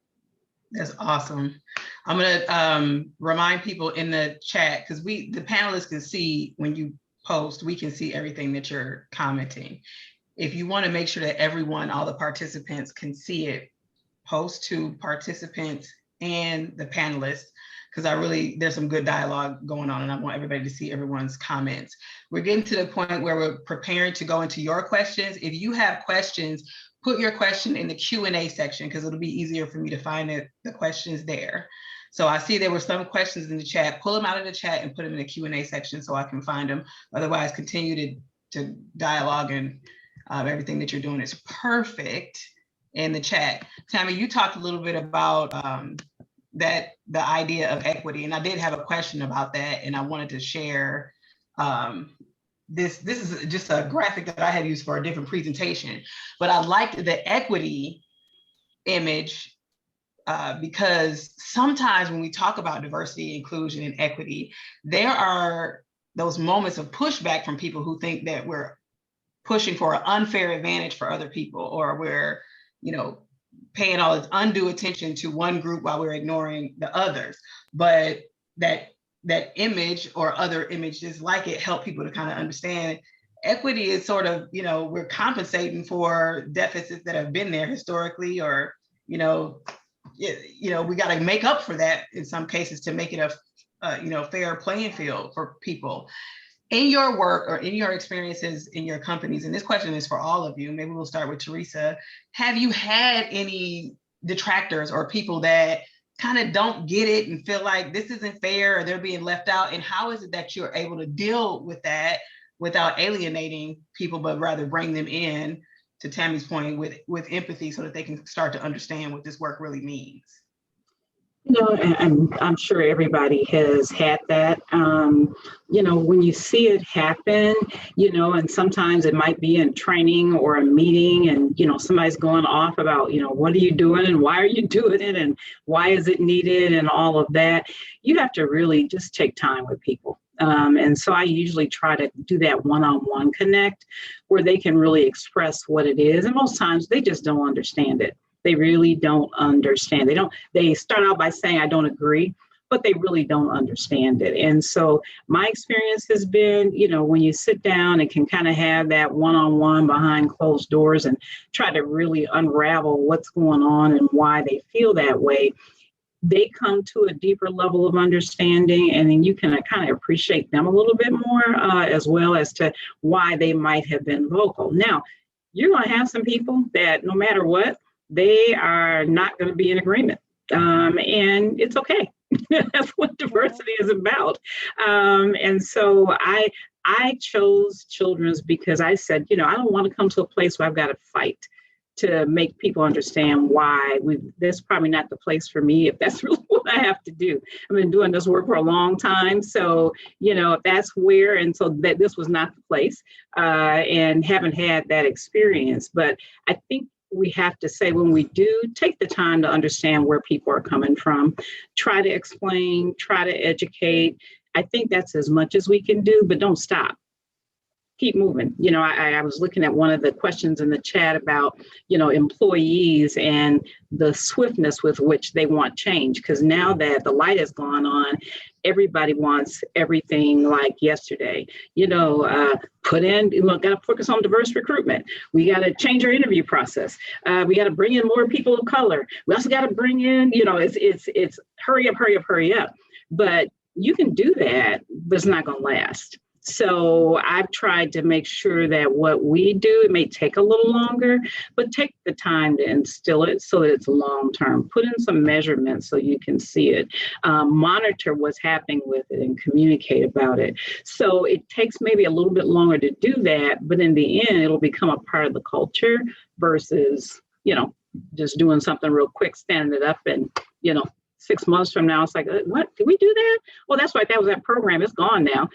That's awesome. I'm going to remind people in the chat, because the panelists can see when you post, we can see everything that you're commenting. If you want to make sure that everyone, all the participants can see it, post to participants and the panelists, because there's some good dialogue going on and I want everybody to see everyone's comments. We're getting to the point where we're preparing to go into your questions. If you have questions, put your question in the Q&A section, because it'll be easier for me to find the questions there. So I see there were some questions in the chat. Pull them out of the chat and put them in the Q&A section so I can find them. Otherwise, continue to dialogue, and everything that you're doing is perfect in the chat. Tammy, you talked a little bit about the idea of equity, and I did have a question about that, and I wanted to share. This is just a graphic that I had used for a different presentation, but I liked the equity image because sometimes when we talk about diversity, inclusion, and equity, there are those moments of pushback from people who think that we're pushing for an unfair advantage for other people, or we're paying all this undue attention to one group while we're ignoring the others. But that image or other images like it help people to kind of understand equity is sort of, we're compensating for deficits that have been there historically, or, we got to make up for that in some cases to make it a fair playing field for people. In your work or in your experiences in your companies, and this question is for all of you, maybe we'll start with Teresa. Have you had any detractors or people that kind of don't get it and feel like this isn't fair or they're being left out? And how is it that you're able to deal with that without alienating people, but rather bring them in, to Tammy's point, with empathy so that they can start to understand what this work really means? And I'm sure everybody has had that, when you see it happen, and sometimes it might be in training or a meeting and, somebody's going off about, what are you doing and why are you doing it and why is it needed and all of that. You have to really just take time with people. And so I usually try to do that one-on-one connect where they can really express what it is. And most times they just don't understand it. They really don't understand. They start out by saying, I don't agree, but they really don't understand it. And so my experience has been, when you sit down and can kind of have that one-on-one behind closed doors and try to really unravel what's going on and why they feel that way, they come to a deeper level of understanding, and then you can kind of appreciate them a little bit more, as well as to why they might have been vocal. Now, you're going to have some people that no matter what, they are not going to be in agreement. And it's okay. That's what diversity is about. And so I chose children's because I said, I don't want to come to a place where I've got to fight to make people understand why this is probably not the place for me if that's really what I have to do. I've been doing this work for a long time. So, that's where, and so that this was not the place, and haven't had that experience. But I think we have to say, when we do, take the time to understand where people are coming from, try to explain, try to educate. I think that's as much as we can do, but don't stop. Keep moving. I was looking at one of the questions in the chat about, employees and the swiftness with which they want change. Because now that the light has gone on, everybody wants everything like yesterday. Got to focus on diverse recruitment. We got to change our interview process. We got to bring in more people of color. We also got to bring in, it's hurry up. But you can do that, but it's not going to last. So I've tried to make sure that what we do, it may take a little longer, but take the time to instill it so that it's long-term. Put in some measurements so you can see it. Monitor what's happening with it and communicate about it. So it takes maybe a little bit longer to do that, but in the end, it'll become a part of the culture versus, just doing something real quick, standing it up and, 6 months from now, it's like, what, did we do that? Well, that's right, that was that program, it's gone now.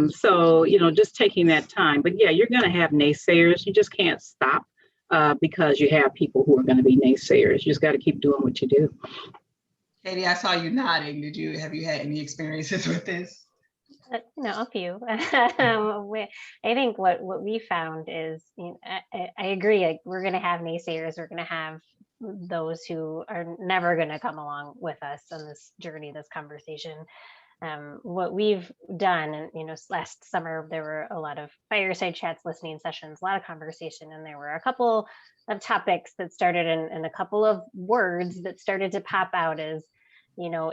So, just taking that time. But yeah, you're going to have naysayers. You just can't stop because you have people who are going to be naysayers. You just got to keep doing what you do. Katie, I saw you nodding. Have you had any experiences with this? A few. I think what we found is, I agree. Like, we're going to have naysayers. We're going to have those who are never going to come along with us on this journey, this conversation. What we've done, and last summer there were a lot of fireside chats, listening sessions, a lot of conversation, and there were a couple of topics that started and a couple of words that started to pop out as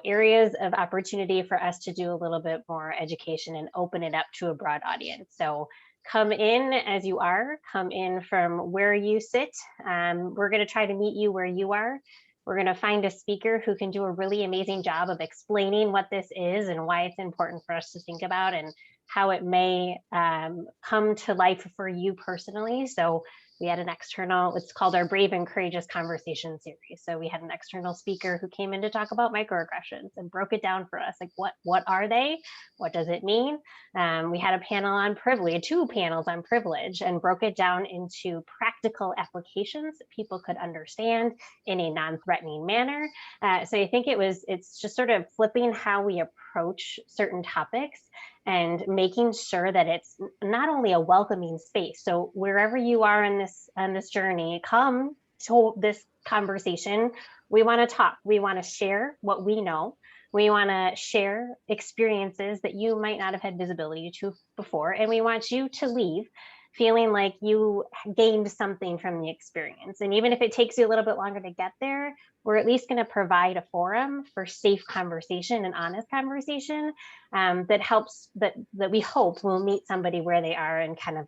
areas of opportunity for us to do a little bit more education and open it up to a broad audience. So come in as you are, come in from where you sit. We're going to try to meet you where you are. We're going to find a speaker who can do a really amazing job of explaining what this is and why it's important for us to think about and how it may come to life for you personally. So we had an external, it's called our Brave and Courageous Conversation series. So we had an external speaker who came in to talk about microaggressions and broke it down for us. Like, what are they? What does it mean? We had a panel on privilege, 2 panels on privilege, and broke it down into practical applications that people could understand in a non-threatening manner. So I think it's just sort of flipping how we approach certain topics and making sure that it's not only a welcoming space. So wherever you are in this journey, come to this conversation. We want to talk. We want to share what we know. We want to share experiences that you might not have had visibility to before. And we want you to leave feeling like you gained something from the experience. And even if it takes you a little bit longer to get there, we're at least going to provide a forum for safe conversation and honest conversation that helps, that we hope will meet somebody where they are and kind of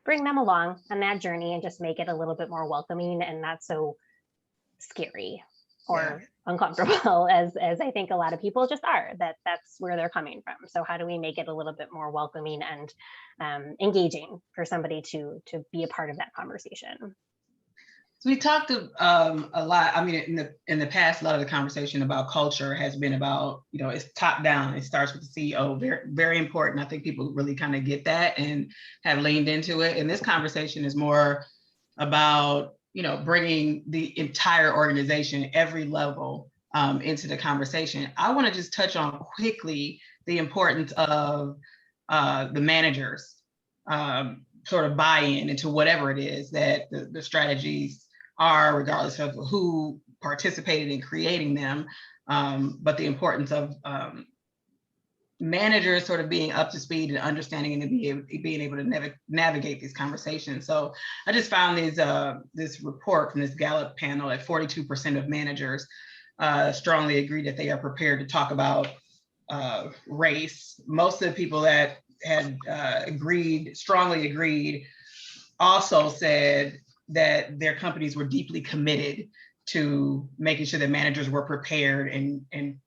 bring them along on that journey and just make it a little bit more welcoming and not so scary or uncomfortable as I think a lot of people just are, that's where they're coming from. So how do we make it a little bit more welcoming and engaging for somebody to be a part of that conversation? So we talked a lot. I mean, in the past, a lot of the conversation about culture has been about, it's top down. It starts with the CEO. Very, very important. I think people really kind of get that and have leaned into it. And this conversation is more about, bringing the entire organization, every level, into the conversation. I want to just touch on quickly the importance of the managers sort of buy-in into whatever it is that the strategies are, regardless of who participated in creating them, but the importance of managers sort of being up to speed and understanding and being able to navigate these conversations. So I just found this report from this Gallup panel that 42% of managers strongly agree that they are prepared to talk about race. Most of the people that had strongly agreed, also said that their companies were deeply committed to making sure that managers were prepared and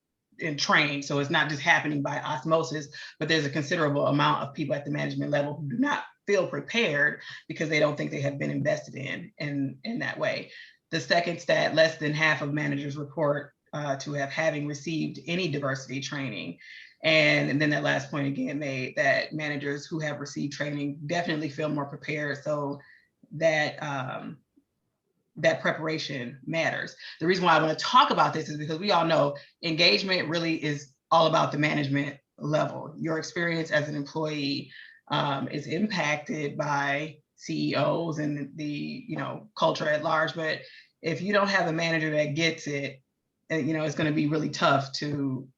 trained. So it's not just happening by osmosis, but there's a considerable amount of people at the management level who do not feel prepared because they don't think they have been invested in that way. The second stat, less than half of managers report to having received any diversity training. And then that last point again made that managers who have received training definitely feel more prepared. So that that preparation matters. The reason why I want to talk about this is because we all know engagement really is all about the management level. Your experience as an employee is impacted by CEOs and the culture at large. But if you don't have a manager that gets it, it's going to be really tough to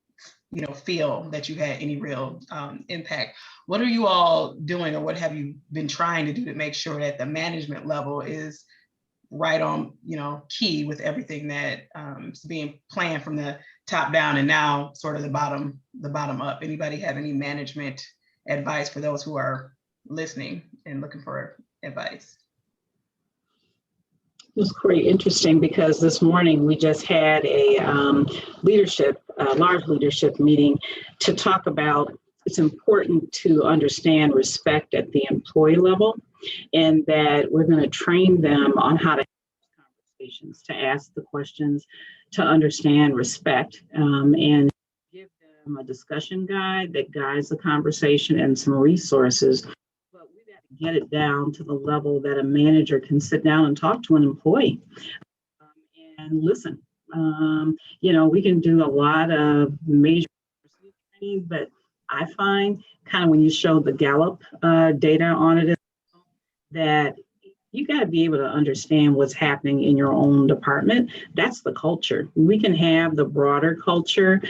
feel that you had any real impact. What are you all doing, or what have you been trying to do to make sure that the management level is right on, key with everything that is being planned from the top down and now sort of the bottom up? Anybody have any management advice for those who are listening and looking for advice? It was quite interesting because this morning we just had a large leadership meeting to talk about it's important to understand respect at the employee level, and that we're going to train them on how to have conversations, to ask the questions, to understand respect, and give them a discussion guide that guides the conversation and some resources. But we got to get it down to the level that a manager can sit down and talk to an employee and listen. We can do a lot of major training, but I find kind of when you show the Gallup data on it, that you got to be able to understand what's happening in your own department. That's the culture. We can have the broader culture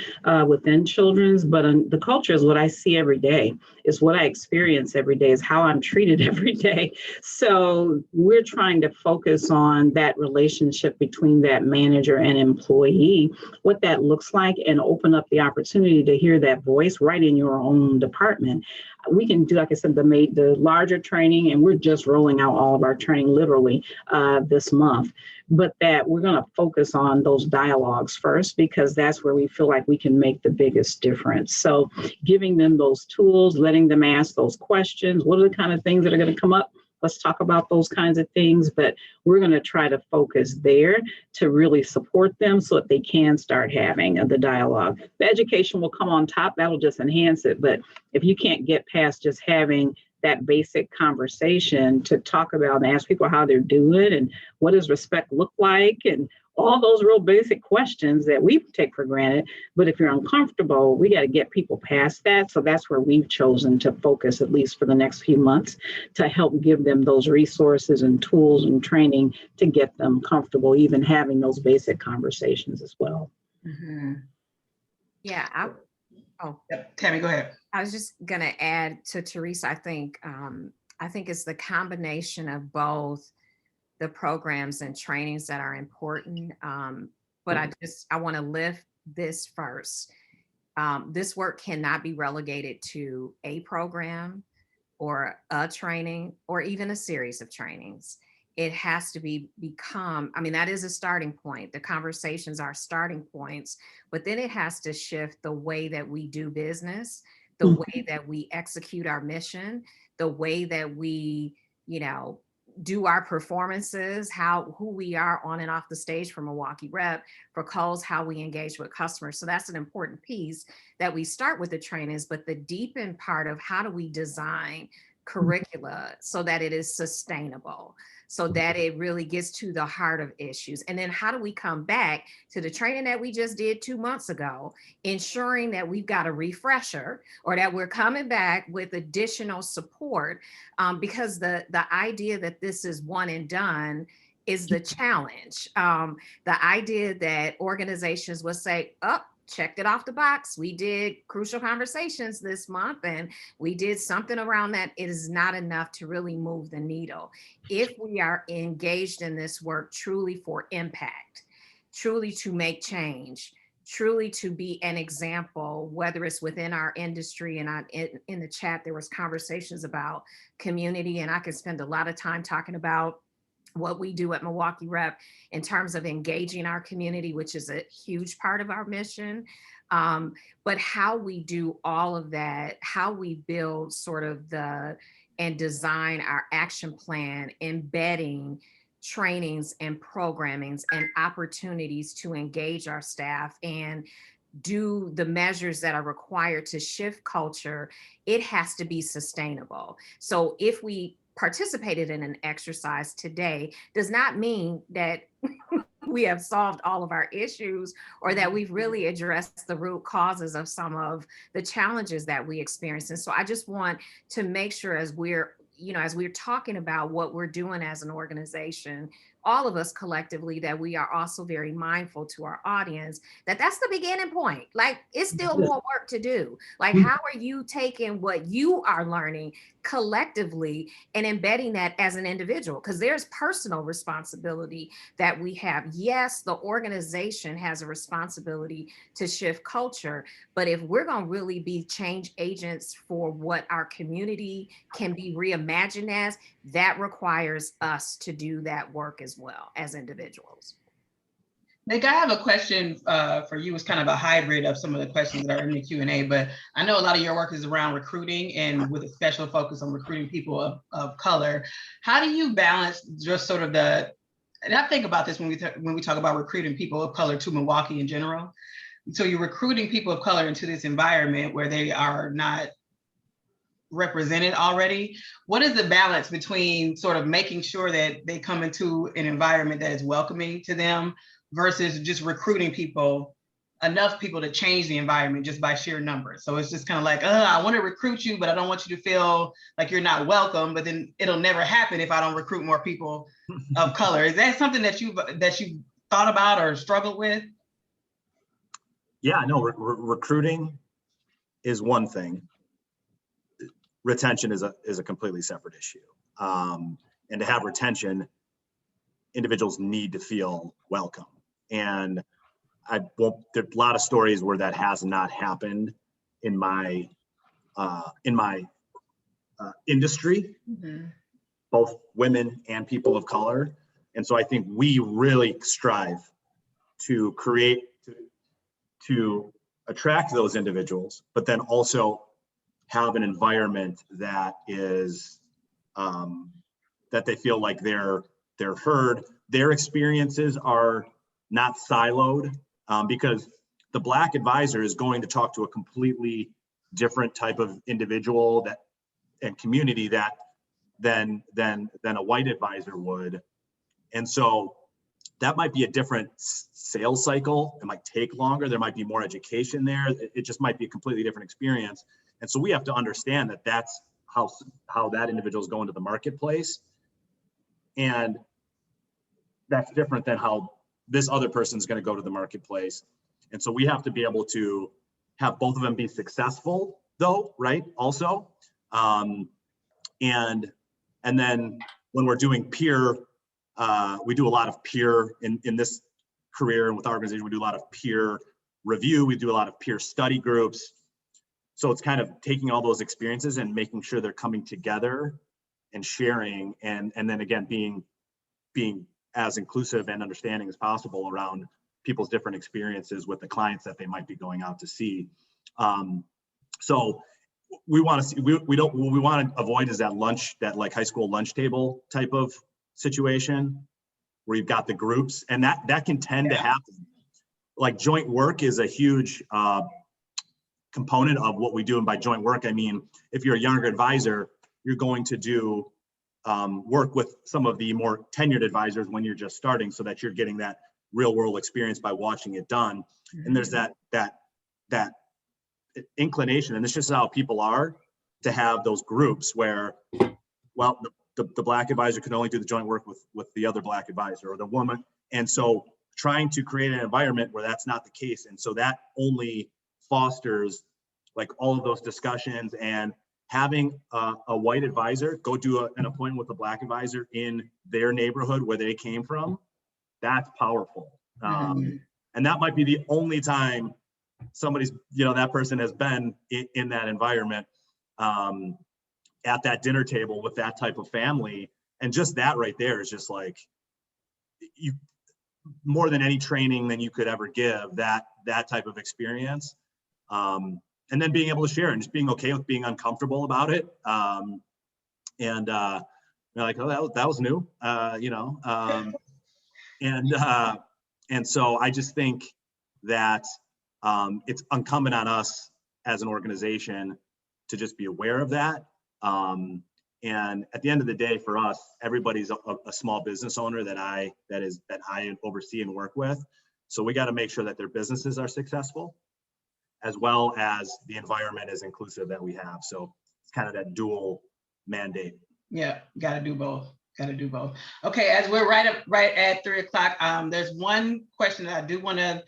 within children's, but the culture is what I see every day. It's what I experience every day, is how I'm treated every day. So we're trying to focus on that relationship between that manager and employee, what that looks like, and open up the opportunity to hear that voice right in your own department. We can do, like I said, the larger training, and we're just rolling out all of our training literally this month. But that we're going to focus on those dialogues first, because that's where we feel like we can make the biggest difference. So giving them those tools, letting them ask those questions, what are the kind of things that are going to come up? Let's talk about those kinds of things, but we're going to try to focus there to really support them so that they can start having the dialogue. The education will come on top. That'll just enhance it. But if you can't get past just having that basic conversation to talk about and ask people how they're doing and what does respect look like and all those real basic questions that we take for granted. But if you're uncomfortable, we got to get people past that. So that's where we've chosen to focus, at least for the next few months, to help give them those resources and tools and training to get them comfortable, even having those basic conversations as well. Mm-hmm. Yeah. Yep. Tammy, go ahead. I was just going to add to Teresa. I think it's the combination of both the programs and trainings that are important. But I want to lift this first. This work cannot be relegated to a program or a training or even a series of trainings. It has to become, that is a starting point. The conversations are starting points, but then it has to shift the way that we do business, the way that we execute our mission, the way that we, do our performances, who we are on and off the stage for Milwaukee Rep, for Kohl's, how we engage with customers. So that's an important piece that we start with the trainings, but the deepen part of how do we design curricula so that it is sustainable, so that it really gets to the heart of issues. And then how do we come back to the training that we just did 2 months ago, ensuring that we've got a refresher or that we're coming back with additional support, because the idea that this is one and done is the challenge. The idea that organizations will say, oh, checked it off the box. We did crucial conversations this month and we did something around that. It is not enough to really move the needle. If we are engaged in this work truly for impact, truly to make change, truly to be an example, whether it's within our industry, and in the chat, there was conversations about community, and I could spend a lot of time talking about what we do at Milwaukee Rep in terms of engaging our community, which is a huge part of our mission. But how we do all of that, how we build sort of and design our action plan, embedding trainings and programmings and opportunities to engage our staff and do the measures that are required to shift culture, it has to be sustainable. So if we participated in an exercise today, does not mean that we have solved all of our issues or that we've really addressed the root causes of some of the challenges that we experience. And so I just want to make sure as we're talking about what we're doing as an organization, all of us collectively, that we are also very mindful to our audience that that's the beginning point. Like, it's still more work to do. Like, how are you taking what you are learning collectively and embedding that as an individual? Because there's personal responsibility that we have. Yes, the organization has a responsibility to shift culture, but if we're going to really be change agents for what our community can be reimagined as, that requires us to do that work as well as individuals. Nick, I have a question for you. It's kind of a hybrid of some of the questions that are in the Q&A, but I know a lot of your work is around recruiting and with a special focus on recruiting people of color. How do you balance just sort of the, and I think about this when we talk about recruiting people of color to Milwaukee in general. So you're recruiting people of color into this environment where they are not represented already. What is the balance between sort of making sure that they come into an environment that is welcoming to them versus just recruiting people, enough people to change the environment just by sheer numbers? So it's just kind of like, I want to recruit you, but I don't want you to feel like you're not welcome, but then it'll never happen if I don't recruit more people of color. Is that something that you've thought about or struggled with? Yeah, no, recruiting is one thing. Retention is a completely separate issue. And to have retention, individuals need to feel welcome. And there's a lot of stories where that has not happened in my industry, both women and people of color. And so I think we really strive to create, to attract those individuals, but then also have an environment that is, that they feel like they're heard. Their experiences are not siloed, because the Black advisor is going to talk to a completely different type of individual and community than a white advisor would. And so that might be a different sales cycle. It might take longer. There might be more education there. It just might be a completely different experience. And so we have to understand that that's how that individual is going to the marketplace. And that's different than how this other person is going to go to the marketplace. And so we have to be able to have both of them be successful though, right? Also. And then when we're doing peer, we do a lot of peer in this career, and with our organization, we do a lot of peer review. We do a lot of peer study groups. So it's kind of taking all those experiences and making sure they're coming together and sharing, and then again, being as inclusive and understanding as possible around people's different experiences with the clients that they might be going out to see. So we want to see, we don't, what we want to avoid is that like high school lunch table type of situation where you've got the groups, and that can tend to happen. Like joint work is a huge component of what we do. And by joint work, I mean, if you're a younger advisor, you're going to do work with some of the more tenured advisors when you're just starting, so that you're getting that real world experience by watching it done. And there's that inclination, and this is just how people are, to have those groups where, well, the Black advisor can only do the joint work with the other Black advisor or the woman. And so trying to create an environment where that's not the case. And so that only fosters like all of those discussions, and having a white advisor go do an appointment with a Black advisor in their neighborhood where they came from, that's powerful. And that might be the only time somebody's, that person has been in that environment, at that dinner table with that type of family. And just that right there is just like, you more than any training than you could ever give, that type of experience. And then being able to share and just being okay with being uncomfortable about it. And they're like, oh, that was new, and so I just think that it's incumbent on us as an organization to just be aware of that. And at the end of the day, for us, everybody's a small business owner that I oversee and work with. So we got to make sure that their businesses are successful, as well as the environment is inclusive that we have. So it's kind of that dual mandate. Yeah, got to do both. Got to do both. Okay, as we're right at 3 o'clock, there's one question that I do want to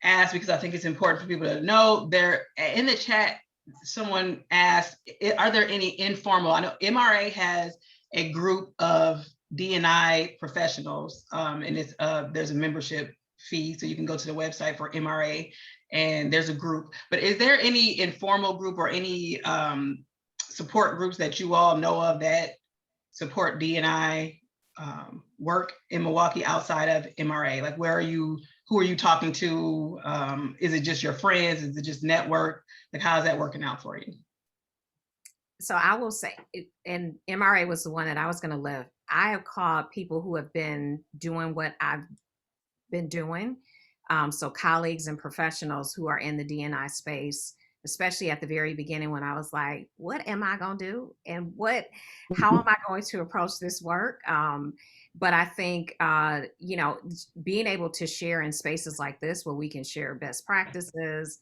ask because I think it's important for people to know. There in the chat, someone asked, are there any informal? I know MRA has a group of D&I professionals, and it's there's a membership fee, so you can go to the website for MRA, and there's a group. But is there any informal group or any support groups that you all know of that support D&I work in Milwaukee outside of MRA? Like, where are you? Who are you talking to? Is it just your friends? Is it just network? Like, how's that working out for you? So I will say, and MRA was the one that I was going to live. I have called people who have been doing what I've been doing. So colleagues and professionals who are in the D&I space, especially at the very beginning when I was like, what am I going to do? And how am I going to approach this work? But I think, being able to share in spaces like this where we can share best practices,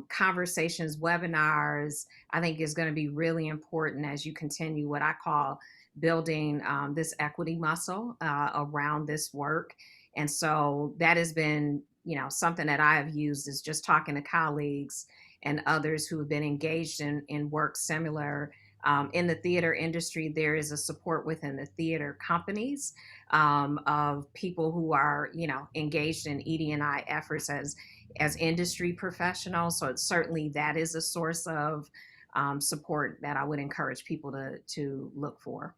conversations, webinars, I think is going to be really important as you continue what I call building this equity muscle around this work. And so that has been, something that I have used is just talking to colleagues and others who have been engaged in work similar. In the theater industry, there is a support within the theater companies of people who are, engaged in ED&I efforts as industry professionals. So certainly that is a source of support that I would encourage people to look for.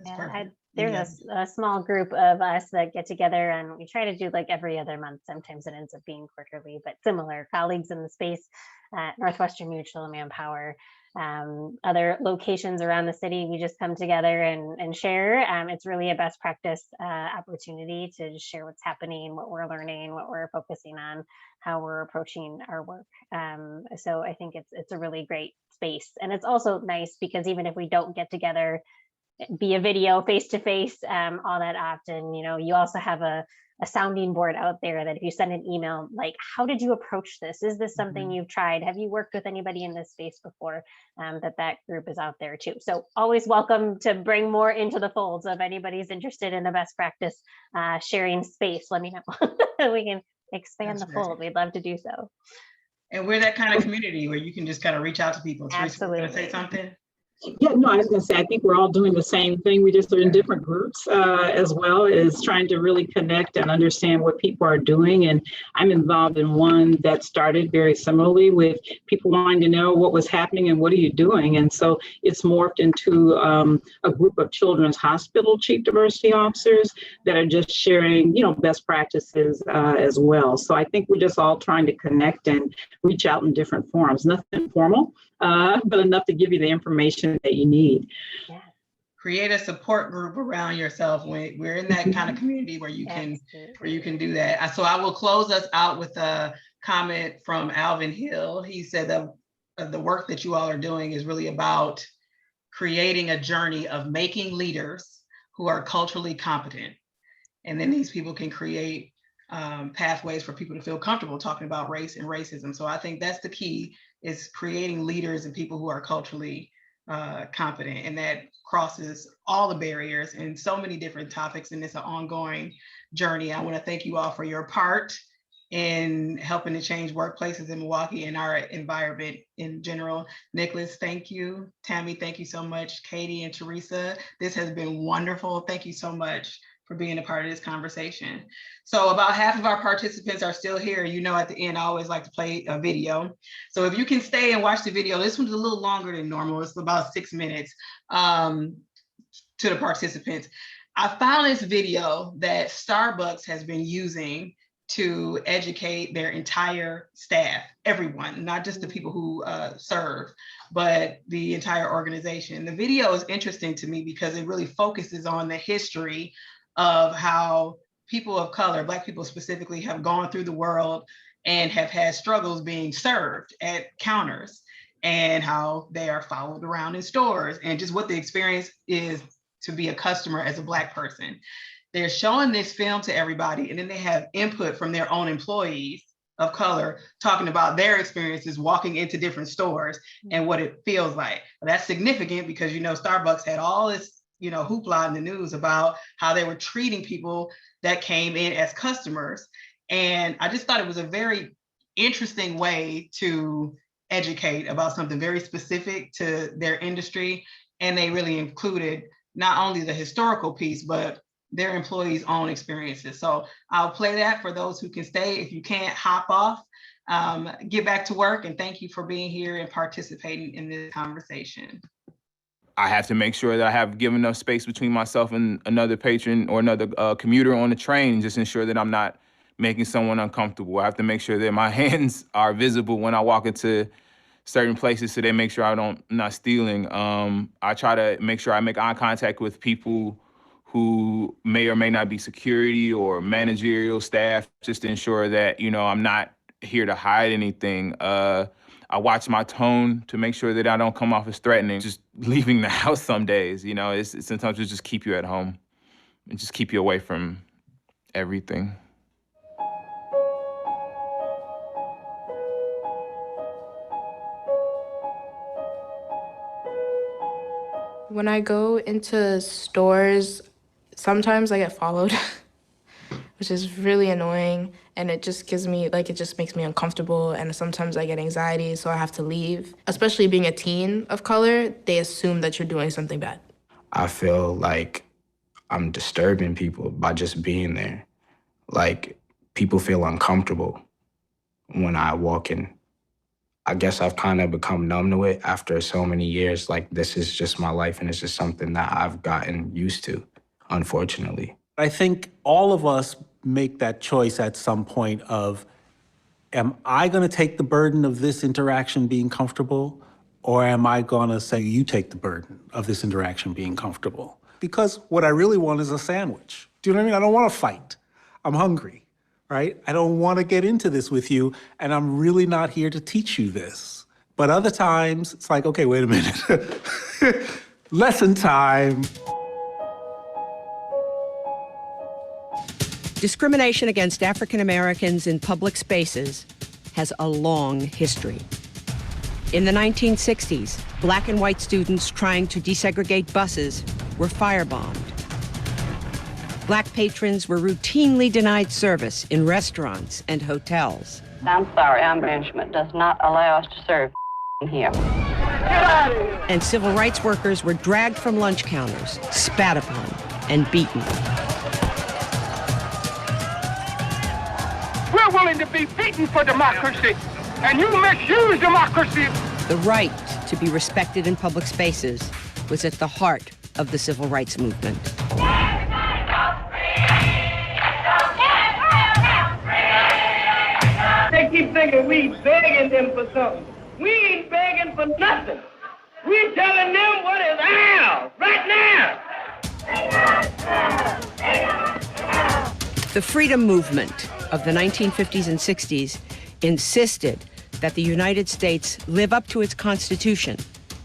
Yeah, there's a small group of us that get together, and we try to do like every other month. Sometimes it ends up being quarterly, but similar colleagues in the space at Northwestern Mutual, Manpower, other locations around the city. We just come together and share. It's really a best practice opportunity to just share what's happening, what we're learning, what we're focusing on, how we're approaching our work. So I think it's a really great space, and it's also nice because even if we don't get together via video face to face all that often, you also have a sounding board out there that if you send an email like, how did you approach this? Is this something you've tried? Have you worked with anybody in this space before? That group is out there too. So always welcome to bring more into the folds. If anybody's interested in a best practice sharing space, let me know. We can expand the fold. We'd love to do so. And we're that kind of community where you can just kind of reach out to people. Absolutely. Teresa, say something? Yeah, no, I was going to say, I think we're all doing the same thing. We just are in different groups as well, as trying to really connect and understand what people are doing. And I'm involved in one that started very similarly with people wanting to know what was happening and what are you doing. And so it's morphed into a group of children's hospital chief diversity officers that are just sharing, best practices as well. So I think we're just all trying to connect and reach out in different forums. Nothing formal, but enough to give you the information that you need. Yeah. Create a support group around yourself. We're in that kind of community where you can do that. So I will close us out with a comment from Alvin Hill. He said that the work that you all are doing is really about creating a journey of making leaders who are culturally competent. And then these people can create pathways for people to feel comfortable talking about race and racism. So I think that's the key, is creating leaders and people who are culturally competent, and that crosses all the barriers and so many different topics, and it's an ongoing journey. I want to thank you all for your part in helping to change workplaces in Milwaukee and our environment in general. Nicholas, thank you. Tammy, thank you so much. Katie and Teresa, this has been wonderful. Thank you so much for being a part of this conversation. So about half of our participants are still here. At the end, I always like to play a video. So if you can stay and watch the video, this one's a little longer than normal. It's about 6 minutes to the participants. I found this video that Starbucks has been using to educate their entire staff, everyone, not just the people who serve, but the entire organization. The video is interesting to me because it really focuses on the history of how people of color, Black people specifically, have gone through the world and have had struggles being served at counters, and how they are followed around in stores, and just what the experience is to be a customer as a Black person. They're showing this film to everybody, and then they have input from their own employees of color talking about their experiences walking into different stores and what it feels like. But that's significant because Starbucks had all this hoopla in the news about how they were treating people that came in as customers. And I just thought it was a very interesting way to educate about something very specific to their industry. And they really included not only the historical piece, but their employees' own experiences. So I'll play that for those who can stay. If you can't, hop off, get back to work. And thank you for being here and participating in this conversation. I have to make sure that I have given enough space between myself and another patron or another commuter on the train, just ensure that I'm not making someone uncomfortable. I have to make sure that my hands are visible when I walk into certain places so they make sure I'm not stealing. I try to make sure I make eye contact with people who may or may not be security or managerial staff, just to ensure that, I'm not here to hide anything. I watch my tone to make sure that I don't come off as threatening. Just leaving the house some days, sometimes it just keep you at home and just keep you away from everything. When I go into stores, sometimes I get followed, which is really annoying. And it just it just makes me uncomfortable. And sometimes I get anxiety, so I have to leave. Especially being a teen of color, they assume that you're doing something bad. I feel like I'm disturbing people by just being there. Like, people feel uncomfortable when I walk in. I guess I've kind of become numb to it after so many years. Like, this is just my life, and it's just something that I've gotten used to, unfortunately. I think all of us make that choice at some point of, am I going to take the burden of this interaction being comfortable, or am I going to say, you take the burden of this interaction being comfortable? Because what I really want is a sandwich. Do you know what I mean? I don't want to fight. I'm hungry, right? I don't want to get into this with you, and I'm really not here to teach you this. But other times, it's like, okay, wait a minute. Lesson time. Discrimination against African Americans in public spaces has a long history. In the 1960s, black and white students trying to desegregate buses were firebombed. Black patrons were routinely denied service in restaurants and hotels. I'm sorry, our management does not allow us to serve here. And civil rights workers were dragged from lunch counters, spat upon, and beaten. We're willing to be beaten for democracy, and you misuse democracy. The right to be respected in public spaces was at the heart of the civil rights movement. They keep thinking we begging them for something. We ain't begging for nothing. We telling them what is ours right now. The freedom movement of the 1950s and 60s insisted that the United States live up to its Constitution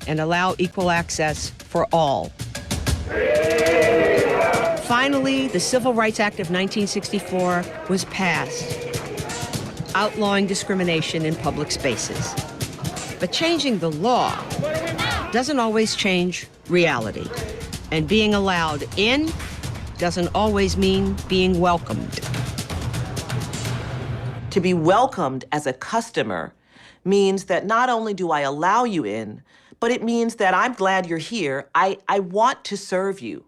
and allow equal access for all. Finally, the Civil Rights Act of 1964 was passed, outlawing discrimination in public spaces. But changing the law doesn't always change reality. And being allowed in doesn't always mean being welcomed. To be welcomed as a customer means that not only do I allow you in, but it means that I'm glad you're here. I want to serve you.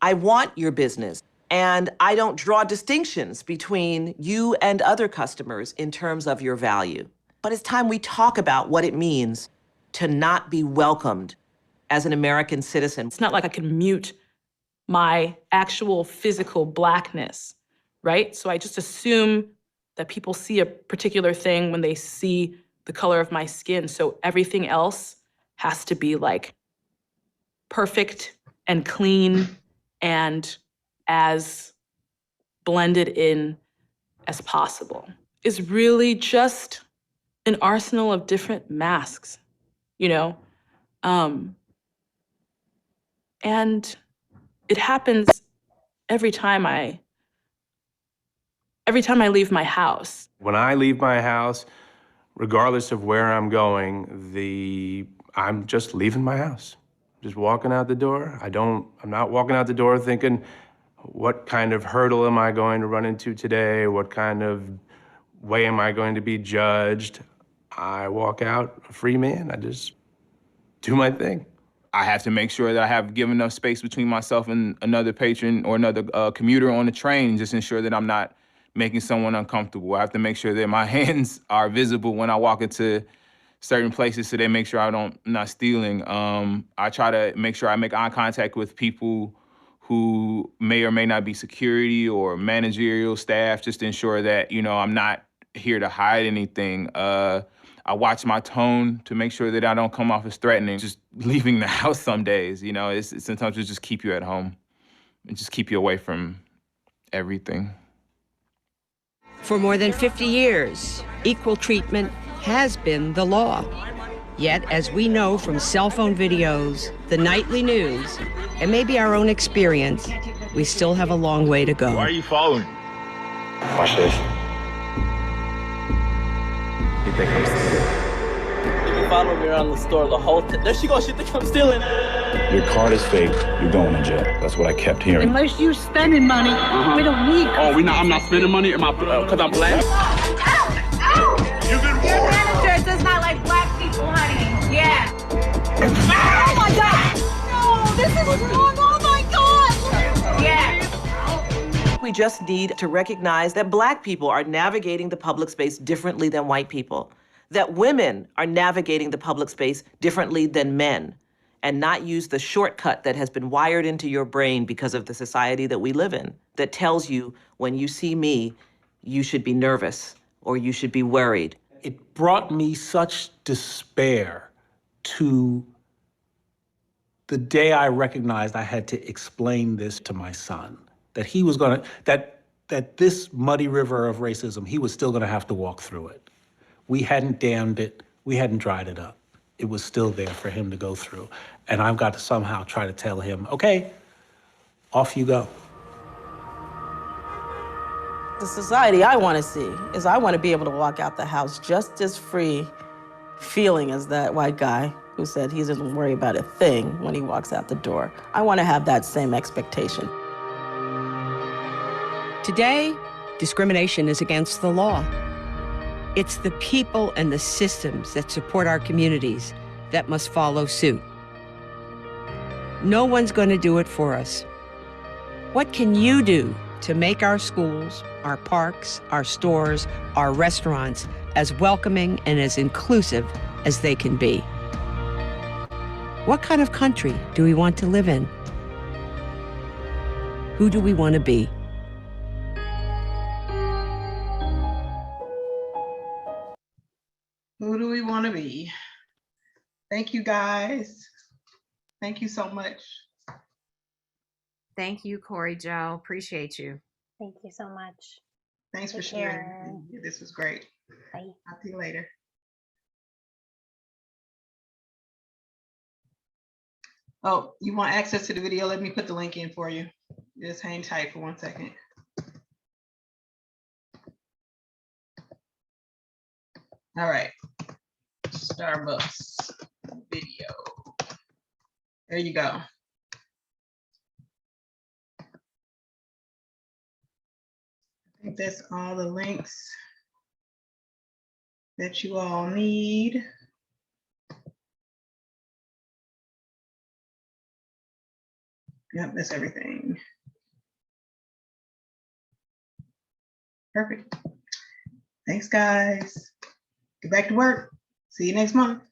I want your business. And I don't draw distinctions between you and other customers in terms of your value. But it's time we talk about what it means to not be welcomed as an American citizen. It's not like I can mute my actual physical blackness, right? So I just assume that people see a particular thing when they see the color of my skin. So everything else has to be like perfect and clean and as blended in as possible. It's really just an arsenal of different masks, you know? And it happens every time I leave my house. When I leave my house, regardless of where I'm going, I'm just leaving my house. just walking out the door. I'm not walking out the door thinking, what kind of hurdle am I going to run into today? What kind of way am I going to be judged? I walk out a free man. I just do my thing. I have to make sure that I have given enough space between myself and another patron or another commuter on the train, just ensure that I'm not making someone uncomfortable. I have to make sure that my hands are visible when I walk into certain places so they make sure I'm not stealing. I try to make sure I make eye contact with people who may or may not be security or managerial staff, just to ensure that, I'm not here to hide anything. I watch my tone to make sure that I don't come off as threatening. Just leaving the house some days, it's sometimes it just keep you at home and just keep you away from everything. For more than 50 years, equal treatment has been the law. Yet, as we know from cell phone videos, the nightly news, and maybe our own experience, we still have a long way to go. Why are you following? Watch this. You think I'm stealing? You've been following me around the store the whole time. There she goes, she thinks I'm stealing. Your card is fake. You're going to jail. That's what I kept hearing. Unless you're spending money, we don't need. Oh, I'm not spending money? Am I, because I'm black? You've been Your warned. manager does not like black people, honey. Yeah. Oh my God! No, this is wrong. Oh my God! Yeah. We just need to recognize that Black people are navigating the public space differently than white people, that women are navigating the public space differently than men, and not use the shortcut that has been wired into your brain because of the society that we live in, that tells you when you see me, you should be nervous or you should be worried. It brought me such despair to the day I recognized I had to explain this to my son, that he was gonna, that this muddy river of racism, he was still gonna have to walk through it. We hadn't dammed it, we hadn't dried it up. It was still there for him to go through. And I've got to somehow try to tell him, okay, off you go. The society I want to see is I want to be able to walk out the house just as free feeling as that white guy who said he doesn't worry about a thing when he walks out the door. I want to have that same expectation. Today, discrimination is against the law. It's the people and the systems that support our communities that must follow suit. No one's going to do it for us. What can you do to make our schools, our parks, our stores, our restaurants as welcoming and as inclusive as they can be? What kind of country do we want to live in? Who do we want to be? Who do we want to be? Thank you, guys. Thank you so much. Thank you, Corey Joe. Appreciate you. Thank you so much. Thanks for Take sharing. care. This was great. Bye. I'll see you later. Oh, you want access to the video? Let me put the link in for you. Just hang tight for 1 second. All right. Starbucks video. There you go. I think that's all the links that you all need. Yep, that's everything. Perfect. Thanks, guys. Get back to work. See you next month.